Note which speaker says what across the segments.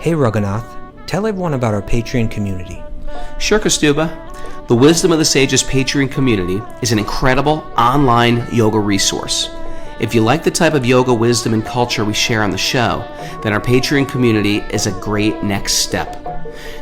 Speaker 1: Hey Raghunath, tell everyone about our Patreon community.
Speaker 2: Sure, Kastuba. The Wisdom of the Sages Patreon community is an incredible online yoga resource. If you like the type of yoga wisdom and culture we share on the show, then our Patreon community is a great next step.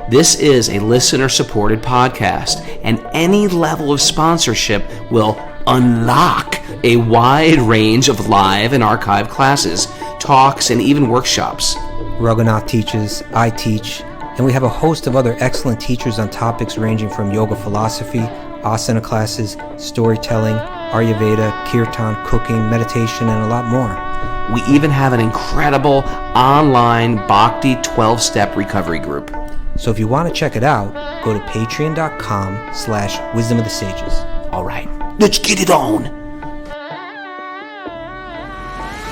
Speaker 2: This is a listener-supported podcast, and any level of sponsorship will unlock a wide range of live and archived classes, talks, and even workshops.
Speaker 1: Raghunath teaches, I teach, and we have a host of other excellent teachers on topics ranging from yoga philosophy, asana classes, storytelling, Ayurveda, kirtan, cooking, meditation, and a lot more.
Speaker 2: We even have an incredible online Bhakti 12-step recovery group.
Speaker 1: So if you want to check it out, go to patreon.com/wisdom of the sages.
Speaker 2: All right, let's get it on.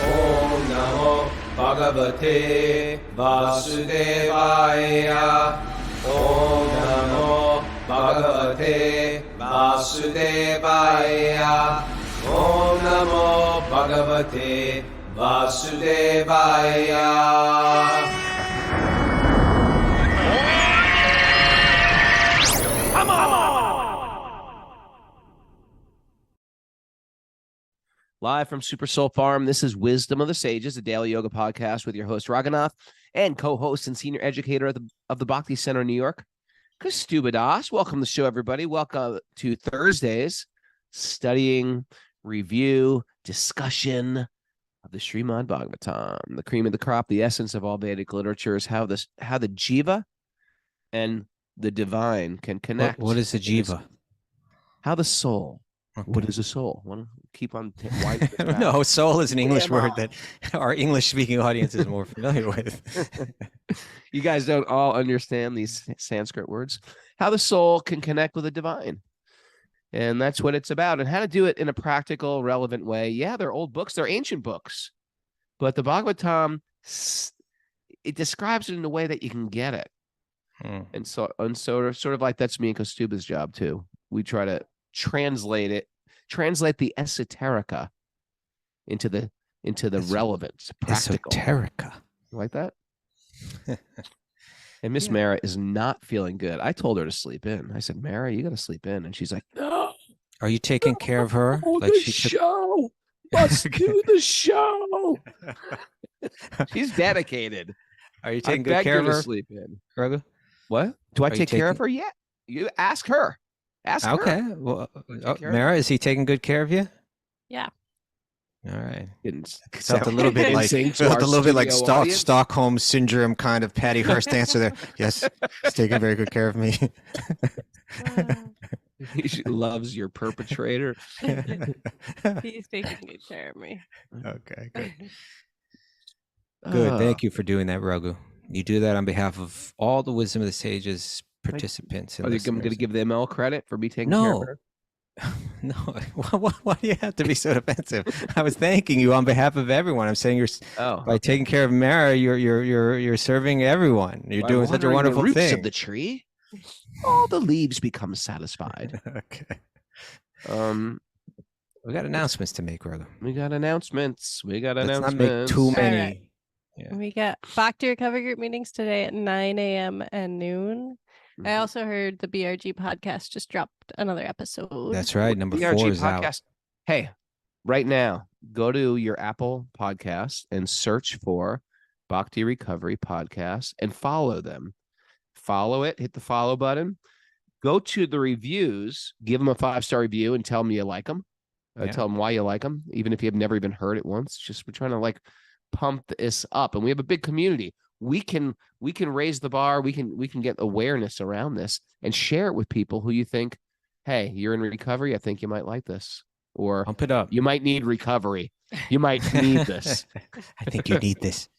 Speaker 3: Om Namo Bhagavate Vasudevaya. Om Namo Bhagavate Vasudevaya. Om Namo Bhagavate Vasudevaya.
Speaker 2: Live from Super Soul Farm, this is Wisdom of the Sages, a daily yoga podcast with your host, Raghunath, and co-host and senior educator of the Bhakti Center in New York, Kastuba Das. Welcome to the show, everybody. Welcome to Thursday's studying, review, discussion of the Srimad-Bhagavatam. The cream of the crop, the essence of all Vedic literature is how the jiva and the divine can connect.
Speaker 1: What is the jiva?
Speaker 2: How the soul. Okay. What is a soul? Want to keep on?
Speaker 1: I don't know. Soul is an English word that our English-speaking audience is more familiar with.
Speaker 2: You guys don't all understand these Sanskrit words. How the soul can connect with the divine. And that's what it's about. And how to do it in a practical, relevant way. Yeah, they're old books. They're ancient books. But the Bhagavatam, it describes it in a way that you can get it. And so sort of like that's me and Kastuba's job, too. We try to translate the esoterica into the relevant, practical.
Speaker 1: Esoterica.
Speaker 2: Like that? And Miss Mara is not feeling good. I told her to sleep in. I said, Mara, you got to sleep in. And she's like, no.
Speaker 1: Are you taking care of her?
Speaker 2: Like the show. Let's do the show. She's dedicated.
Speaker 1: Are you taking good care of her?
Speaker 2: To sleep in.
Speaker 1: Raghu?
Speaker 2: What? Do I take care of her yet? You ask her.
Speaker 1: Okay.
Speaker 2: Her.
Speaker 1: Well, Mara, is he taking good care of you?
Speaker 4: Yeah.
Speaker 1: All right.
Speaker 2: Felt a little bit
Speaker 1: like Stockholm syndrome kind of Patty Hearst answer there. Yes, he's taking very good care of me.
Speaker 2: He loves your perpetrator.
Speaker 4: He's taking good care of me.
Speaker 1: Okay, good. Good. Thank you for doing that, Raghu. You do that on behalf of all the Wisdom of the Sages participants.
Speaker 2: Are you going to give them all credit for me taking care of her?
Speaker 1: No. Why do you have to be so defensive? I was thanking you on behalf of everyone. I'm saying by taking care of Mara, you're serving everyone. You're doing such a wonderful
Speaker 2: thing.
Speaker 1: Roots
Speaker 2: of the tree, all the leaves become satisfied.
Speaker 1: Okay. We got announcements to make, Raghu.
Speaker 2: We got announcements.
Speaker 1: Let's not make too many.
Speaker 4: Right. Yeah. We got Bhakti Recovery Group meetings today at 9 a.m. and noon. I also heard the BRG podcast just dropped another episode.
Speaker 1: That's right. Number
Speaker 2: BRG
Speaker 1: 4 is
Speaker 2: podcast.
Speaker 1: out.
Speaker 2: Hey, right now, go to your Apple podcast and search for Bhakti Recovery Podcast and follow them. Follow it. Hit the follow button. Go to the reviews. Give them a 5-star review and tell them you like them. Tell them why you like them, even if you have never even heard it once. Just we're trying to pump this up, and we have a big community. We can raise the bar. We can get awareness around this and share it with people who you think, hey, you're in recovery. I think you might like this, or
Speaker 1: pump it up.
Speaker 2: You might need recovery. You might need this.
Speaker 1: I think you need this.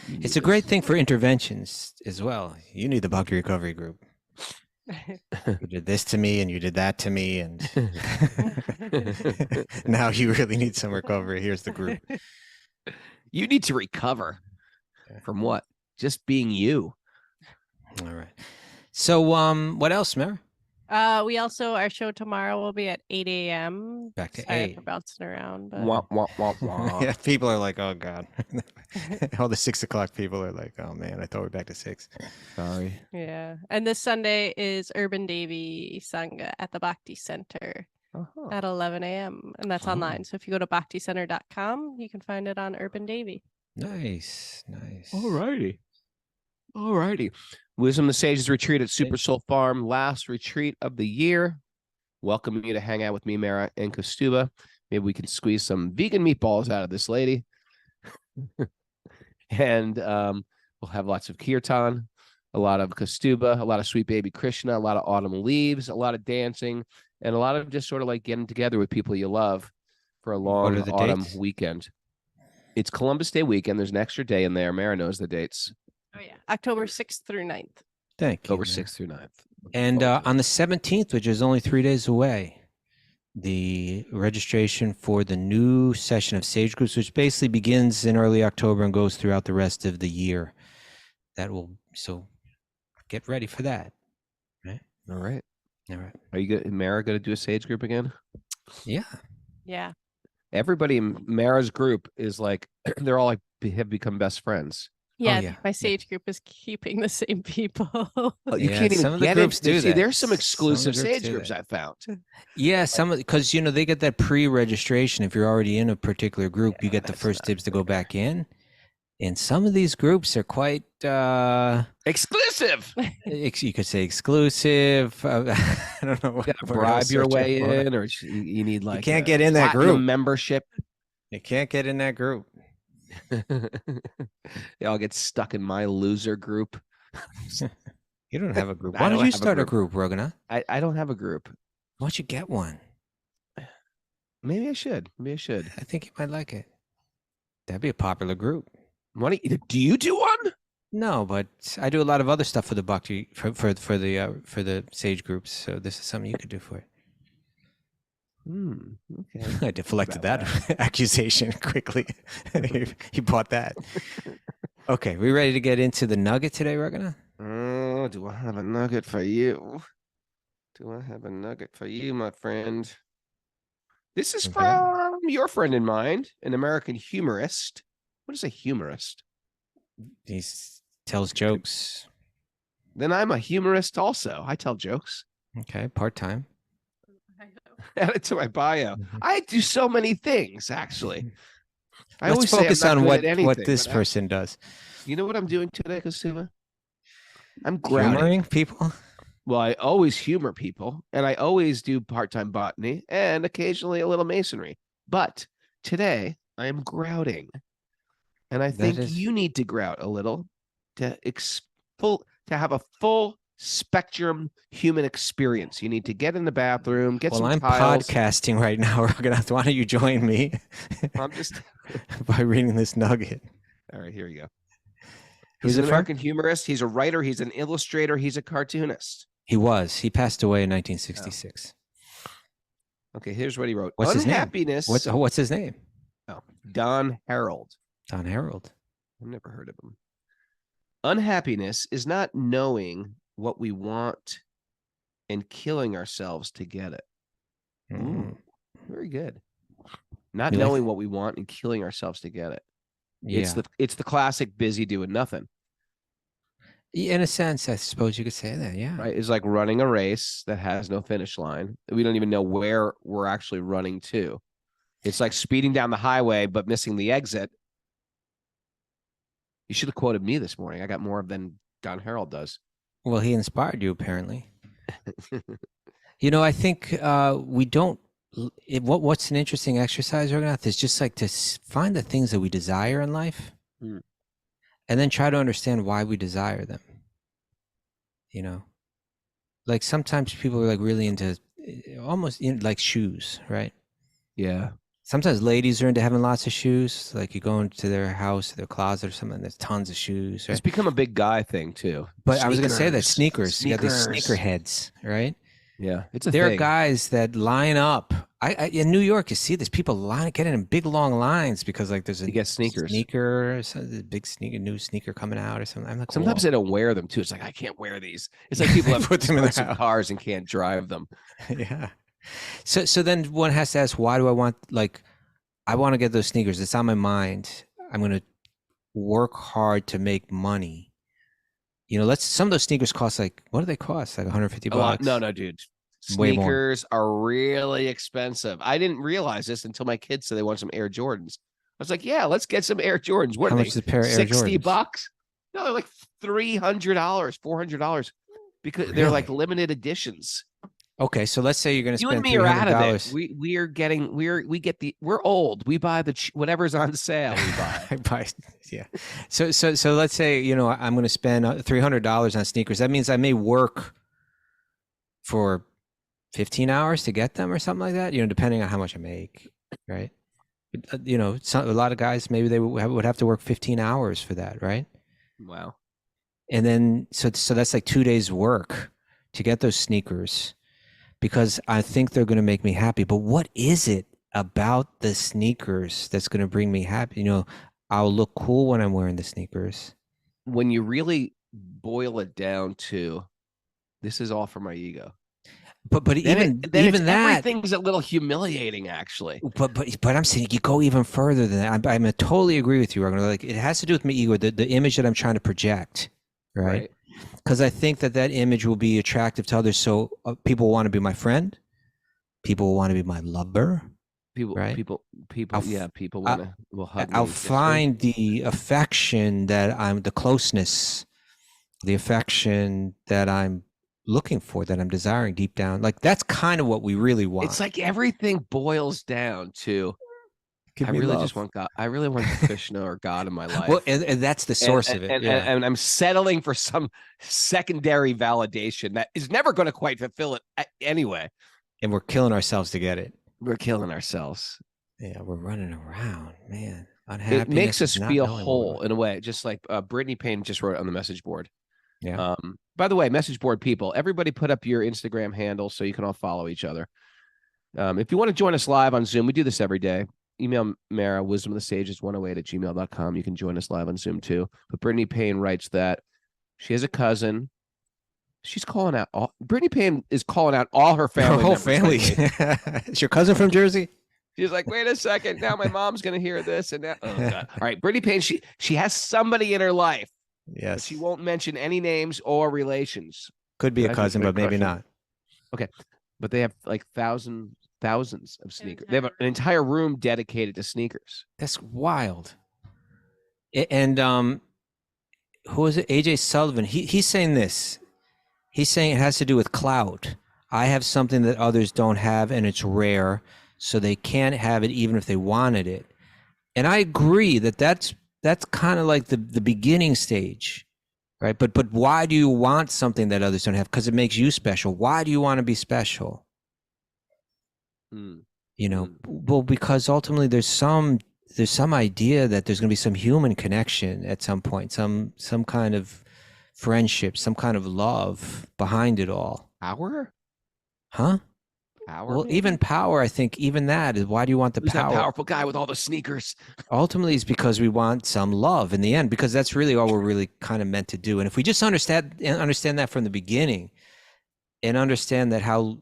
Speaker 1: It's a great thing for interventions as well. You need the Bhakti Recovery Group. You did this to me, and you did that to me, and now you really need some recovery. Here's the group.
Speaker 2: You need to recover from what? Just being you.
Speaker 1: All right. So, what else, Mara?
Speaker 4: We also, our show tomorrow will be at 8 a.m.
Speaker 1: Back to
Speaker 4: Sorry
Speaker 1: 8.
Speaker 4: for bouncing around, but
Speaker 2: Wah, wah, wah, wah.
Speaker 1: Yeah, people are like, oh God. All the 6 o'clock people are like, oh man, I thought we were back to 6.
Speaker 2: Sorry.
Speaker 4: yeah. And this Sunday is Urban Devi Sangha at the Bhakti Center
Speaker 2: Uh-huh.
Speaker 4: at 11 a.m. And that's
Speaker 1: Oh.
Speaker 4: online. So if you go to bhakticenter.com, you can find it on Urban Devi.
Speaker 1: Nice.
Speaker 2: All righty. Wisdom the Sages retreat at Super Soul Farm, last retreat of the year. Welcome you to hang out with me, Mara, and Kostuba. Maybe we can squeeze some vegan meatballs out of this lady. And we'll have lots of kirtan, a lot of Kostuba, a lot of Sweet Baby Krishna, a lot of autumn leaves, a lot of dancing, and a lot of just sort of like getting together with people you love for a long
Speaker 1: are the
Speaker 2: autumn
Speaker 1: dates?
Speaker 2: weekend. It's Columbus Day weekend. There's an extra day in there. Mara knows the dates.
Speaker 4: Oh, yeah. October 6th through 9th.
Speaker 1: Thank you.
Speaker 2: October
Speaker 1: man.
Speaker 2: 6th through 9th.
Speaker 1: And on the 17th, which is only 3 days away, the registration for the new session of Sage Groups, which basically begins in early October and goes throughout the rest of the year. So get ready for that. Right?
Speaker 2: All right.
Speaker 1: All right.
Speaker 2: Are you good? Mara going to do a Sage group again?
Speaker 1: Yeah.
Speaker 4: Yeah.
Speaker 2: Everybody in Mara's group is like, they're all like, have become best friends.
Speaker 4: Yeah,
Speaker 1: yeah.
Speaker 4: my Sage group is keeping the same people.
Speaker 2: Oh, you
Speaker 1: Yeah,
Speaker 2: can't even
Speaker 1: some of the
Speaker 2: get
Speaker 1: groups
Speaker 2: it.
Speaker 1: do
Speaker 2: See,
Speaker 1: that.
Speaker 2: there's some
Speaker 1: Some of the
Speaker 2: exclusive
Speaker 1: groups
Speaker 2: Sage
Speaker 1: do
Speaker 2: groups
Speaker 1: that.
Speaker 2: I found.
Speaker 1: Yeah, because they get that pre-registration. If you're already in a particular group, you get the
Speaker 2: that's
Speaker 1: first
Speaker 2: not
Speaker 1: dibs to go
Speaker 2: fair.
Speaker 1: back in. And some of these groups are quite
Speaker 2: Exclusive.
Speaker 1: you could say exclusive. I don't know what
Speaker 2: You gotta
Speaker 1: word I
Speaker 2: bribe
Speaker 1: was
Speaker 2: your
Speaker 1: searching
Speaker 2: way
Speaker 1: for.
Speaker 2: in, or you need like
Speaker 1: can't
Speaker 2: a
Speaker 1: get in that
Speaker 2: platinum
Speaker 1: group.
Speaker 2: membership.
Speaker 1: You can't get in that group.
Speaker 2: They all get stuck in my loser group.
Speaker 1: You don't have a group.
Speaker 2: I
Speaker 1: Why don't
Speaker 2: don't
Speaker 1: you
Speaker 2: have a
Speaker 1: start a
Speaker 2: group.
Speaker 1: group, Rogana?
Speaker 2: I don't have a group.
Speaker 1: Why don't you get one?
Speaker 2: Maybe I should. Maybe I should.
Speaker 1: I think you might like it. That'd be a popular group.
Speaker 2: Do you do one?
Speaker 1: No, but I do a lot of other stuff for the Bhakti for the Sage groups. So this is something you could do for it.
Speaker 2: Okay.
Speaker 1: I deflected
Speaker 2: About
Speaker 1: that accusation quickly. He bought that. Okay, we ready to get into the nugget today, Rogana?
Speaker 2: Oh, do I have a nugget for you? Do I have a nugget for you, my friend? This is
Speaker 1: Okay.
Speaker 2: from your friend in mind, an American humorist. What is a humorist?
Speaker 1: He tells jokes.
Speaker 2: Then I'm a humorist also. I tell jokes.
Speaker 1: Okay, part-time.
Speaker 2: Add it to my bio. I do so many things, actually. I
Speaker 1: Let's
Speaker 2: always say I'm
Speaker 1: focus
Speaker 2: not
Speaker 1: on
Speaker 2: good at
Speaker 1: what
Speaker 2: anything,
Speaker 1: this
Speaker 2: but
Speaker 1: person does.
Speaker 2: You know what I'm doing today, Kasuva? I'm grouting.
Speaker 1: Humoring people?
Speaker 2: Well, I always humor people, and I always do part-time botany and occasionally a little masonry. But today I am grouting, and I think you need to grout a little to have a full spectrum human experience. You need to get in the bathroom, get some
Speaker 1: I'm
Speaker 2: tiles.
Speaker 1: podcasting right now. Why don't you join me?
Speaker 2: I'm just
Speaker 1: by reading this nugget.
Speaker 2: All right, here you go.
Speaker 1: Who's
Speaker 2: He's
Speaker 1: it
Speaker 2: an
Speaker 1: from?
Speaker 2: American humorist. He's a writer. He's an illustrator. He's a cartoonist.
Speaker 1: He was. He passed away in 1966.
Speaker 2: Okay, here's what he wrote.
Speaker 1: What's his name?
Speaker 2: Unhappiness.
Speaker 1: What's his name?
Speaker 2: Oh, Don Herold.
Speaker 1: Don Herold.
Speaker 2: I've never heard of him. Unhappiness is not knowing what we want and killing ourselves to get it. Ooh, very good. Not knowing what we want and killing ourselves to get it.
Speaker 1: Yeah.
Speaker 2: It's the classic busy doing nothing.
Speaker 1: In a sense, I suppose you could say that, yeah.
Speaker 2: Right? It's like running a race that has no finish line. We don't even know where we're actually running to. It's like speeding down the highway, but missing the exit. You should have quoted me this morning. I got more than Don Herold does.
Speaker 1: Well, he inspired you, apparently. I think we don't. What's an interesting exercise, Raghunath, is just like to find the things that we desire in life and then try to understand why we desire them. Like sometimes people are like really into almost like shoes, right?
Speaker 2: Yeah.
Speaker 1: Sometimes ladies are into having lots of shoes. Like you go into their house, their closet or something, and there's tons of shoes. Right?
Speaker 2: It's become a big guy thing too.
Speaker 1: But I was going to say that sneakers. You got these sneaker heads, right?
Speaker 2: Yeah, it's a
Speaker 1: There are
Speaker 2: thing.
Speaker 1: guys that line up. In New York, you see this people getting in big long lines because like there's a
Speaker 2: You get sneakers.
Speaker 1: sneaker, a big sneaker, new sneaker coming out or something. I'm like,
Speaker 2: Sometimes
Speaker 1: whoa.
Speaker 2: they don't wear them too. It's like, I can't wear these. It's like people have
Speaker 1: Put them in their
Speaker 2: expensive
Speaker 1: house.
Speaker 2: cars and can't drive them.
Speaker 1: Yeah. So then one has to ask, why do I want, like, I want to get those sneakers. It's on my mind. I'm going to work hard to make money. Some of those sneakers cost like, what do they cost? Like 150
Speaker 2: A lot.
Speaker 1: bucks?
Speaker 2: No, dude.
Speaker 1: Way more.
Speaker 2: Sneakers are really expensive. I didn't realize this until my kids said they want some Air Jordans. I was like, yeah, let's get some Air Jordans. What
Speaker 1: How
Speaker 2: are
Speaker 1: much
Speaker 2: they?
Speaker 1: is a pair of Air
Speaker 2: 60
Speaker 1: Jordans?
Speaker 2: bucks? No, they're like $300, $400 because they're
Speaker 1: Really?
Speaker 2: like limited editions.
Speaker 1: Okay, so let's say you're going to
Speaker 2: You
Speaker 1: spend
Speaker 2: and me are out of it.
Speaker 1: $300.
Speaker 2: We're old. We buy whatever's on sale. We buy.
Speaker 1: I buy, yeah. So let's say I'm going to spend $300 on sneakers. That means I may work for 15 hours to get them or something like that. Depending on how much I make, right? But, a lot of guys maybe they would have to work 15 hours for that, right?
Speaker 2: Wow.
Speaker 1: And then so that's like 2 days work to get those sneakers because I think they're going to make me happy. But what is it about the sneakers that's going to bring me happy? I'll look cool when I'm wearing the sneakers.
Speaker 2: When you really boil it down to, this is all for my ego.
Speaker 1: But even that,
Speaker 2: everything's a little humiliating, actually.
Speaker 1: But I'm saying you go even further than that. I'm totally agree with you, Ragnar. Like it has to do with my ego, the image that I'm trying to project, right? Because I think that image will be attractive to others. So people want to be my friend, people want to be my lover.
Speaker 2: People
Speaker 1: want
Speaker 2: to will hug me.
Speaker 1: I'll find the affection the closeness, the affection that I'm looking for, that I'm desiring deep down. Like that's kind of what we really want.
Speaker 2: It's like everything boils down to, I really just want God. I really want Krishna or God in my life.
Speaker 1: Well, and that's the source of it.
Speaker 2: And I'm settling for some secondary validation that is never going to quite fulfill it anyway.
Speaker 1: And we're killing ourselves to get it.
Speaker 2: We're killing ourselves.
Speaker 1: Yeah, we're running around, man. Unhappiness.
Speaker 2: It makes us feel whole in a way, just like Brittany Payne just wrote on the message board.
Speaker 1: Yeah.
Speaker 2: By the way, message board people, everybody put up your Instagram handle so you can all follow each other. If you want to join us live on Zoom, we do this every day. Email Mara, wisdomofthesages108@gmail.com. You can join us live on Zoom too. But Brittany Payne writes that she has a cousin. She's calling out Brittany Payne is calling out all her family.
Speaker 1: Her whole family. Is your cousin from Jersey?
Speaker 2: She's like, wait a second. Now my mom's going to hear this. And now, oh God. All right. Brittany Payne, she has somebody in her life.
Speaker 1: Yes.
Speaker 2: But she won't mention any names or relations.
Speaker 1: Could be a cousin, but maybe not.
Speaker 2: Okay. But they have like thousands of sneakers. They have an entire room dedicated to sneakers.
Speaker 1: That's wild. And who is it? AJ Sullivan. He's saying this. He's saying it has to do with clout. I have something that others don't have, and it's rare, so they can't have it even if they wanted it. And I agree that's kind of like the beginning stage, right? But why do you want something that others don't have? Because it makes you special. Why do you want to be special? Well, because ultimately there's some idea that there's going to be some human connection at some point, some kind of friendship, some kind of love behind it all.
Speaker 2: Power?
Speaker 1: Huh?
Speaker 2: Power?
Speaker 1: Well,
Speaker 2: maybe?
Speaker 1: Even power, I think even that is, why do you want the
Speaker 2: Who's
Speaker 1: power?
Speaker 2: that powerful guy with all the sneakers?
Speaker 1: Ultimately, it's because we want some love in the end, because that's really all we're really kind of meant to do. And if we just understand that from the beginning, and understand that how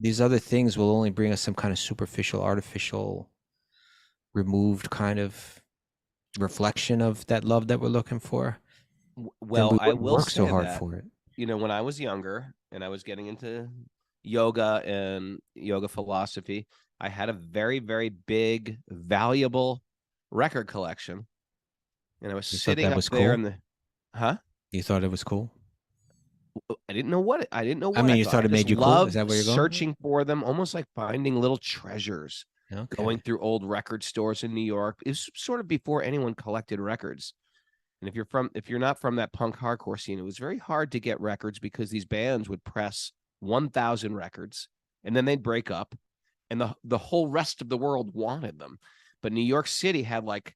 Speaker 1: these other things will only bring us some kind of superficial, artificial, removed kind of reflection of that love that we're looking for.
Speaker 2: Well, I will
Speaker 1: work so
Speaker 2: say
Speaker 1: hard
Speaker 2: that,
Speaker 1: for it.
Speaker 2: When I was younger and I was getting into yoga and yoga philosophy, I had a very, very big, valuable record collection. And I was sitting up there in the,
Speaker 1: You thought it was cool?
Speaker 2: I didn't know what I didn't know what
Speaker 1: I mean, you thought it made you cool? Is that where you're going?
Speaker 2: Searching for them, almost like finding little treasures.
Speaker 1: Okay.
Speaker 2: Going through old record stores in New York. It was sort of before anyone collected records. And if you're not from that punk hardcore scene, it was very hard to get records because these bands would press 1,000 records and then they'd break up, and the whole rest of the world wanted them. But New York City had like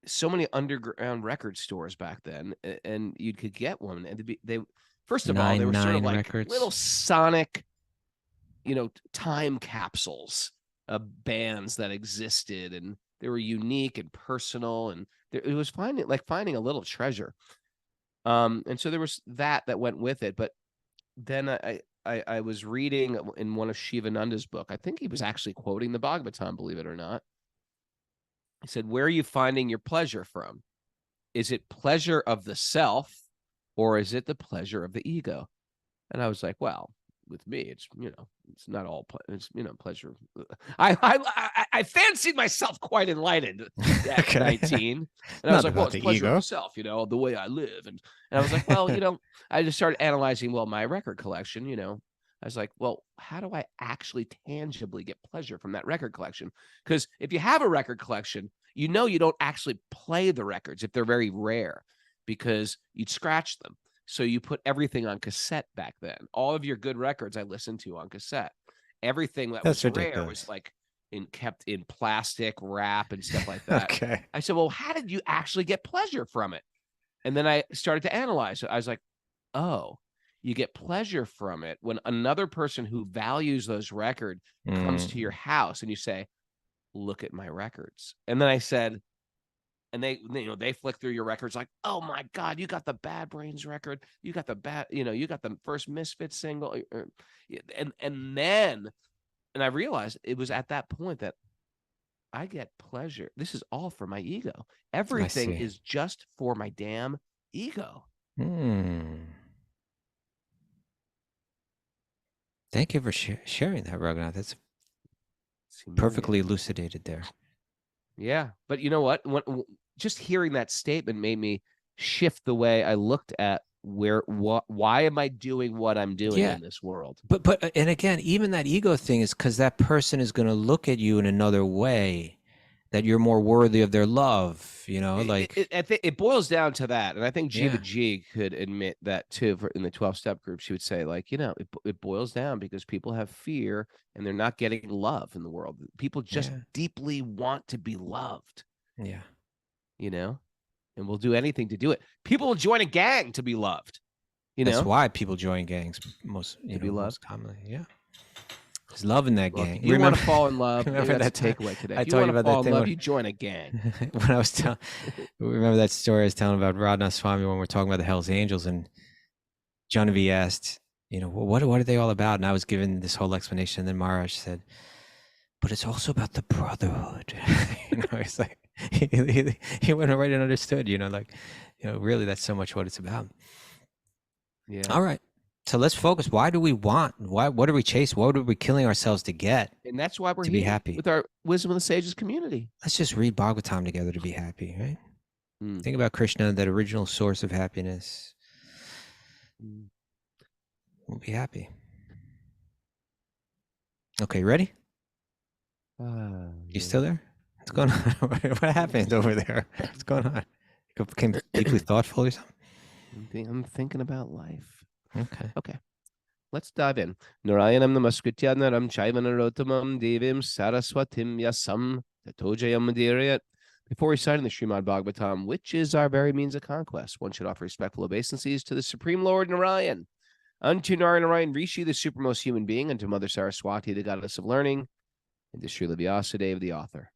Speaker 2: so many underground record stores back then, and you could get one. And they first of all, they were sort of like
Speaker 1: records.
Speaker 2: little sonic time capsules of bands that existed, and they were unique and personal, and it was finding a little treasure. And so there was that went with it. But then I was reading in one of Shivananda's book. I think he was actually quoting the Bhagavatam, believe it or not. He said, "Where are you finding your pleasure from? Is it pleasure of the self, or is it the pleasure of the ego?" And I was like, well, with me, it's not all it's pleasure. I fancied myself quite enlightened at
Speaker 1: Okay.
Speaker 2: 19, and I
Speaker 1: Not
Speaker 2: was like, well,
Speaker 1: about
Speaker 2: it's
Speaker 1: the
Speaker 2: pleasure
Speaker 1: ego.
Speaker 2: of the self, the way I live, and I was like, well, I just started analyzing my record collection. I was like, well, how do I actually tangibly get pleasure from that record collection? Because if you have a record collection, you don't actually play the records if they're very rare, because you'd scratch them. So you put everything on cassette back then. All of your good records I listened to on cassette. Everything that
Speaker 1: That's
Speaker 2: was rare
Speaker 1: ridiculous.
Speaker 2: was like kept in plastic wrap and stuff like that.
Speaker 1: Okay.
Speaker 2: I said, well, how did you actually get pleasure from it? And then I started to analyze it. I was like, oh, you get pleasure from it when another person who values those records comes to your house and you say, look at my records. And then I said, and they flick through your records like, oh my God, you got the Bad Brains record, you got the you got the first Misfits single, and then I realized it was at that point that I get pleasure. This is all for my ego. Everything
Speaker 1: see.
Speaker 2: is just for my damn ego.
Speaker 1: Thank you for sharing that, Raghunath. That's perfectly elucidated there.
Speaker 2: Yeah, but you know what? Just hearing that statement made me shift the way I looked at why am I doing what I'm doing in this world?
Speaker 1: But and again, even that ego thing is because that person is going to look at you in another way, that you're more worthy of their love.
Speaker 2: I think it boils down to that, and I think Jiva
Speaker 1: Yeah.
Speaker 2: G could admit that too. In the 12-step group, she would say, like, it boils down because people have fear and they're not getting love in the world. People just deeply want to be loved.
Speaker 1: Yeah.
Speaker 2: And we'll do anything to do it. People will join a gang to be loved.
Speaker 1: That's why people join gangs most commonly. Yeah. There's love in that gang.
Speaker 2: If you want to fall in love, maybe that's a takeaway today. If you want to fall in love, you join a gang.
Speaker 1: When I was remember that story I was telling about Radha Swami when we're talking about the Hells Angels, and Genevieve asked, what are they all about? And I was given this whole explanation. And then Maharaj said, but it's also about the brotherhood. It's like he went right and understood. Really, that's so much what it's about.
Speaker 2: Yeah.
Speaker 1: All right. So let's focus. Why do we want? What are we chasing? What are we killing ourselves to get?
Speaker 2: And that's why we're
Speaker 1: to
Speaker 2: here
Speaker 1: be happy
Speaker 2: with our Wisdom of the Sages community.
Speaker 1: Let's just read Bhagavatam together to be happy, right? Think about Krishna, that original source of happiness. We'll be happy. Okay, ready? You still there? What's going on? What happened over there? What's going on? You became deeply thoughtful or something?
Speaker 2: I'm thinking about life.
Speaker 1: Okay.
Speaker 2: Let's dive in. Narayanam namaskritya naram chaiva narottamam devim saraswatim yasam tatojayam madhirayat. Before reciting the Srimad-Bhagavatam, which is our very means of conquest, one should offer respectful obeisances to the Supreme Lord Narayan, unto Narayan Rishi, the supermost human being, unto Mother Saraswati, the goddess of learning, and to Srila Vyasadeva, the author.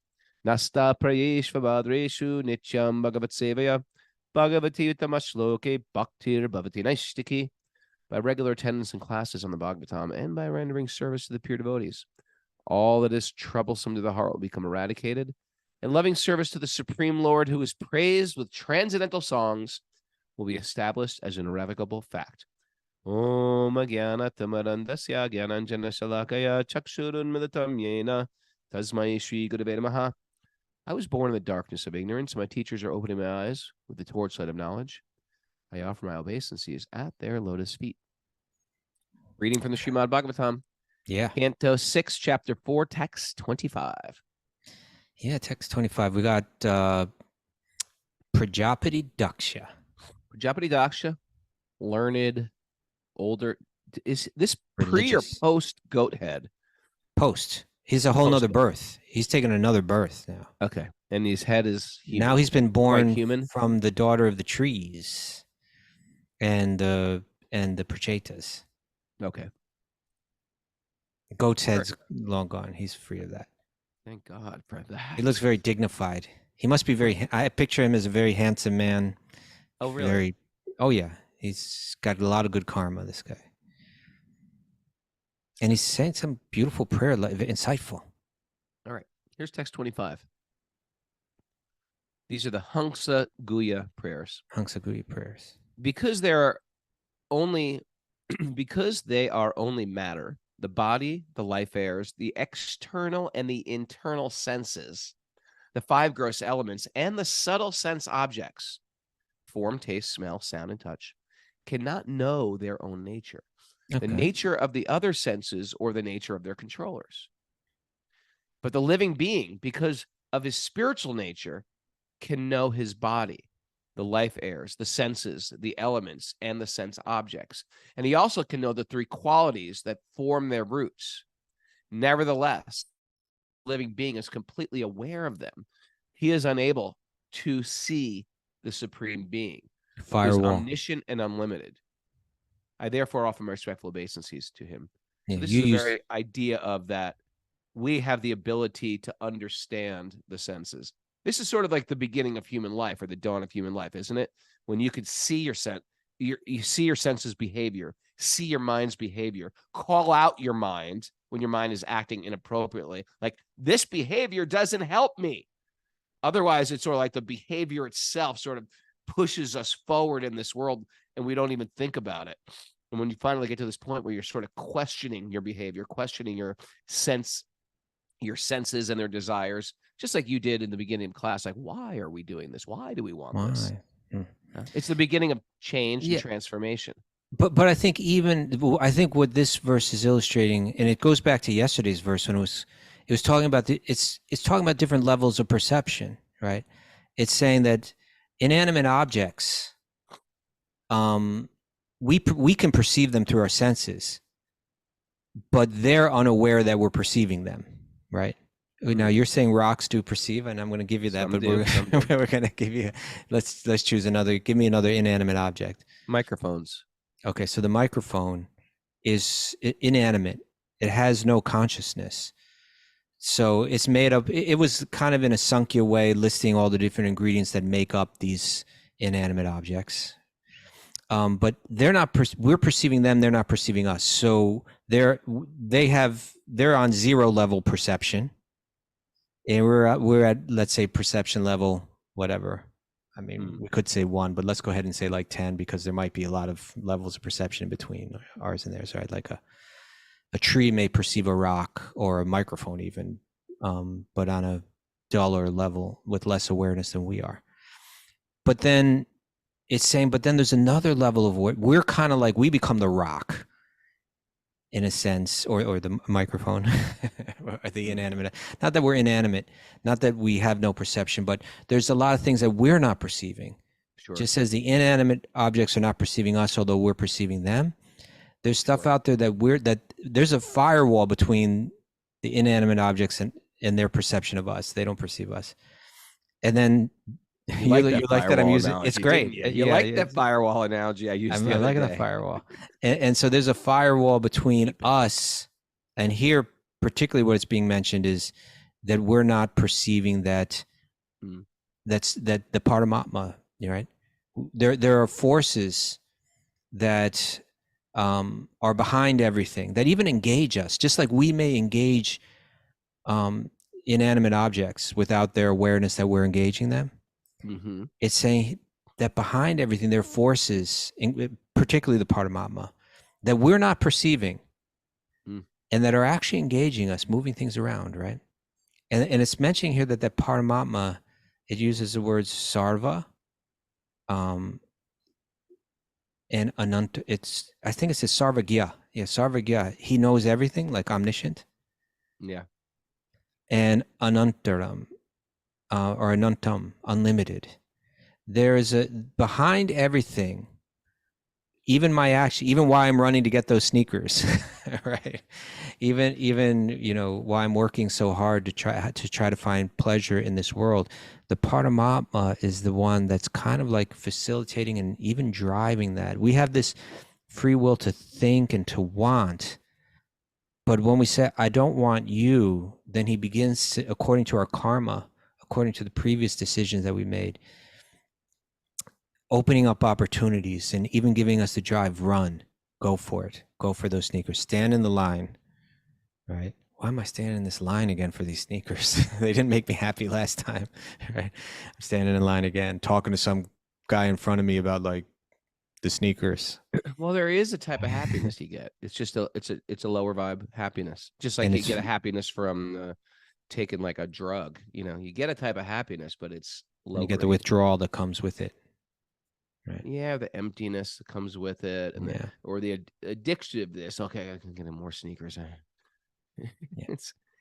Speaker 2: Nasta prayeshva badreshu nityam bhagavat sevaya bhagavati utamashloke bhaktir bhavati naistiki. By regular attendance in classes on the Bhagavatam and by rendering service to the pure devotees, all that is troublesome to the heart will become eradicated, and loving service to the Supreme Lord, who is praised with transcendental songs, will be established as an irrevocable fact. Om Agyana Tamarandasya Gyananjana Shalakaya Chakshurun Milatam Yena Tasmai Shri Gurave Namaha. I was born in the darkness of ignorance, and my teachers are opening my eyes with the torchlight of knowledge. I offer my obeisances at their lotus feet. Reading from the Srimad-Bhagavatam.
Speaker 1: Yeah.
Speaker 2: Canto 6, Chapter 4, Text 25.
Speaker 1: Yeah, text 25. We got Prajapati Daksha.
Speaker 2: Prajapati Daksha, learned, older. Is this
Speaker 1: Religious.
Speaker 2: pre or post goat head?
Speaker 1: Post. He's a whole nother birth. He's taken another birth now.
Speaker 2: Okay. And his head is human.
Speaker 1: Now he's been born
Speaker 2: human
Speaker 1: from the daughter of the trees and the Prachetas.
Speaker 2: Okay.
Speaker 1: Goat's head's long gone. He's free of that.
Speaker 2: Thank God for that.
Speaker 1: He looks very dignified. He must be very. I picture him as a very handsome man.
Speaker 2: Oh, really?
Speaker 1: Very. Oh yeah, he's got a lot of good karma. This guy, and he's saying some beautiful prayer, insightful.
Speaker 2: All right. Here's text 25. These are the Hangsa Guya prayers.
Speaker 1: Hangsa Guya prayers.
Speaker 2: Because they're only because they are only matter, the body, the life airs, the external and the internal senses, the 5 gross elements, and the subtle sense objects, form, taste, smell, sound, and touch, cannot know their own nature, the nature of the other senses, or the nature of their controllers. But the living being, because of his spiritual nature, can know his body, the life airs, the senses, the elements, and the sense objects. And he also can know the 3 qualities that form their roots. Nevertheless, the living being is completely aware of them. He is unable to see the supreme being, who is omniscient and unlimited. I therefore offer my respectful obeisances to him. So this is the very idea of that we have the ability to understand the senses. This is sort of like the beginning of human life, or the dawn of human life, isn't it? When you could see your you see your senses' behavior, see your mind's behavior, call out your mind when your mind is acting inappropriately. Like, this behavior doesn't help me. Otherwise, it's sort of like the behavior itself sort of pushes us forward in this world, and we don't even think about it. And when you finally get to this point where you're sort of questioning your behavior, questioning your senses and their desires, just like you did in the beginning of class, like, why are we doing this? Why do we want this? It's the beginning of change and transformation.
Speaker 1: But I think what this verse is illustrating, and it goes back to yesterday's verse when it was talking about it's talking about different levels of perception, right? It's saying that inanimate objects, we can perceive them through our senses, but they're unaware that we're perceiving them, right? Now you're saying rocks do perceive, and I'm going to give you that, but we're going to give you. Let's choose another. Give me another inanimate object.
Speaker 2: Microphones. Okay,
Speaker 1: so the microphone is inanimate. It has no consciousness. So it's made up. It was kind of in a Sankhya way, listing all the different ingredients that make up these inanimate objects. But they're not. We're perceiving them. They're not perceiving us. So they're on 0 level perception. And we're at, let's say, perception level, whatever. I mean, we could say 1, but let's go ahead and say like 10, because there might be a lot of levels of perception between ours and theirs, right? Like a tree may perceive a rock, or a microphone even, but on a duller level with less awareness than we are. But then it's saying, but then there's another level of what we're kind of like, we become the rock, in a sense, or the microphone, or the inanimate. Not that we're inanimate, not that we have no perception, but there's a lot of things that we're not perceiving.
Speaker 2: Sure.
Speaker 1: Just as the inanimate objects are not perceiving us, although we're perceiving them. There's stuff out there that there's a firewall between the inanimate objects and their perception of us. They don't perceive us. And then you like that I'm using analogy. It's great.
Speaker 2: You like that firewall analogy I used the other day. I like
Speaker 1: the firewall. And so there's a firewall between us, and here particularly what it's being mentioned is that we're not perceiving that that's the paramatma, right? There are forces that are behind everything, that even engage us, just like we may engage inanimate objects without their awareness that we're engaging them.
Speaker 2: Mm-hmm.
Speaker 1: It's saying that behind everything, there are forces, particularly the paramatma, that we're not perceiving, and that are actually engaging us, moving things around, right? And it's mentioning here that paramatma, it uses the words sarva, and ananta. I think it says sarvagya. Yeah, sarvagya. He knows everything, like omniscient.
Speaker 2: Yeah.
Speaker 1: And anantaram. Or anantam, unlimited. There is behind everything, even my action, even why I'm running to get those sneakers, right? Even why I'm working so hard to try to find pleasure in this world. The paramatma is the one that's kind of like facilitating and even driving that. We have this free will to think and to want, But when we say, I don't want you, then he begins, according to our karma, according to the previous decisions that we made, opening up opportunities and even giving us the drive, run, go for it. Go for those sneakers. Stand in the line, right? Why am I standing in this line again for these sneakers? They didn't make me happy last time, right? I'm standing in line again, talking to some guy in front of me about like the sneakers.
Speaker 2: Well, there is a type of happiness you get. It's just it's a lower vibe happiness. Just like
Speaker 1: And
Speaker 2: you get a happiness from taking like a drug. You know, you get a type of happiness, but it's low.
Speaker 1: You get the
Speaker 2: grade.
Speaker 1: withdrawal that comes with it. Right.
Speaker 2: Yeah, the emptiness that comes with it, and
Speaker 1: Yeah.
Speaker 2: or the addiction of this. Okay, I can get more sneakers.
Speaker 1: Yeah.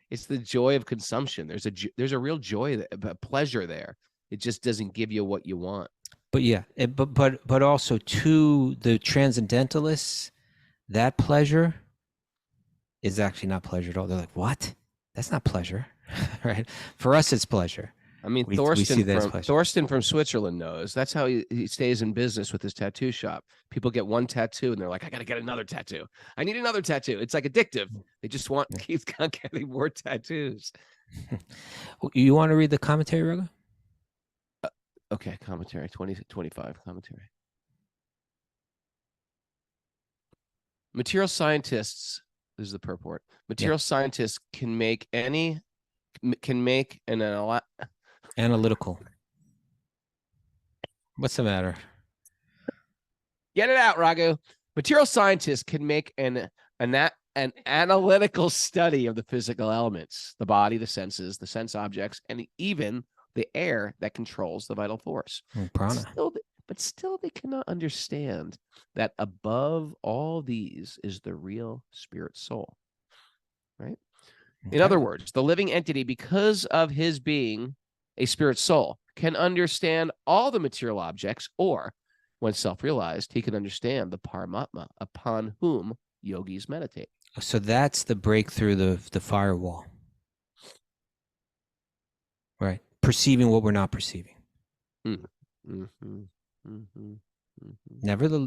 Speaker 2: It's the joy of consumption. There's a real joy, a pleasure there. It just doesn't give you what you want.
Speaker 1: But yeah, but also to the transcendentalists, that pleasure is actually not pleasure at all. They're like, what? That's not pleasure, right? For us, it's pleasure.
Speaker 2: I mean,
Speaker 1: We see that as pleasure.
Speaker 2: Thorsten from Switzerland knows. That's how he stays in business with his tattoo shop. People get one tattoo and they're like, I got to get another tattoo. I need another tattoo. It's like addictive. They just want to keep getting more tattoos.
Speaker 1: You want to read the commentary, Raga?
Speaker 2: Okay, commentary, 2025 commentary. Material scientists, this is the purport. Material scientists can make an
Speaker 1: analytical. What's the matter?
Speaker 2: Get it out, Raghu. Material scientists can make an analytical study of the physical elements, the body, the senses, the sense objects, and even the air that controls the vital force.
Speaker 1: Prana.
Speaker 2: But still, they cannot understand that above all these is the real spirit soul. Right? Okay. In other words, the living entity, because of his being a spirit soul, can understand all the material objects, or when self-realized, he can understand the paramatma upon whom yogis meditate.
Speaker 1: So that's the breakthrough, the firewall. Right. Perceiving what we're not perceiving.
Speaker 2: Mm-hmm. Mm-hmm.
Speaker 1: Mm-hmm.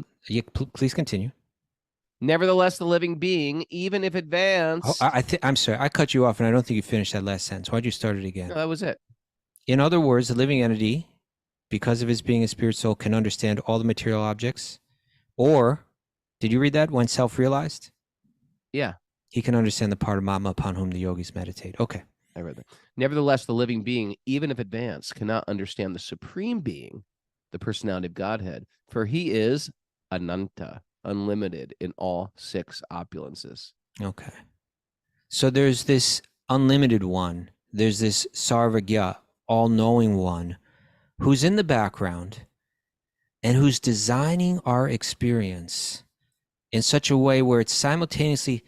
Speaker 1: Please continue.
Speaker 2: Nevertheless, the living being, even if advanced...
Speaker 1: Oh, I'm sorry. I cut you off, and I don't think you finished that last sentence. Why'd you start it again?
Speaker 2: No, that was it.
Speaker 1: In other words, the living entity, because of his being a spirit soul, can understand all the material objects. Or, did you read that? When self-realized?
Speaker 2: Yeah.
Speaker 1: He can understand the paramatma upon whom the yogis meditate. Okay.
Speaker 2: I read that. Nevertheless, the living being, even if advanced, cannot understand the supreme being, the personality of Godhead, for he is ananta, unlimited in all six opulences.
Speaker 1: Okay. So there's this unlimited one. There's this sarvagya, all-knowing one, who's in the background and who's designing our experience in such a way where it's simultaneously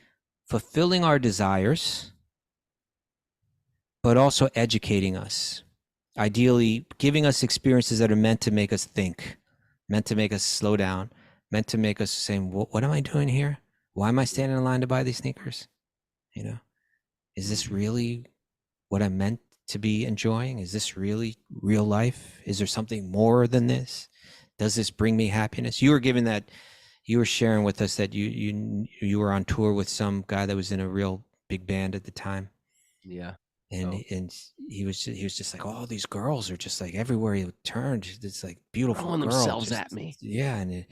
Speaker 1: fulfilling our desires, but also educating us. Ideally, giving us experiences that are meant to make us think, meant to make us slow down, meant to make us say, what am I doing here? Why am I standing in line to buy these sneakers? You know, is this really what I'm meant to be enjoying? Is this really real life? Is there something more than this? Does this bring me happiness? You were sharing with us that you were on tour with some guy that was in a real big band at the time.
Speaker 2: Yeah.
Speaker 1: And he was just like, oh, these girls are just like everywhere he turned. It's like beautiful
Speaker 2: throwing
Speaker 1: girls
Speaker 2: themselves at me.
Speaker 1: Yeah, and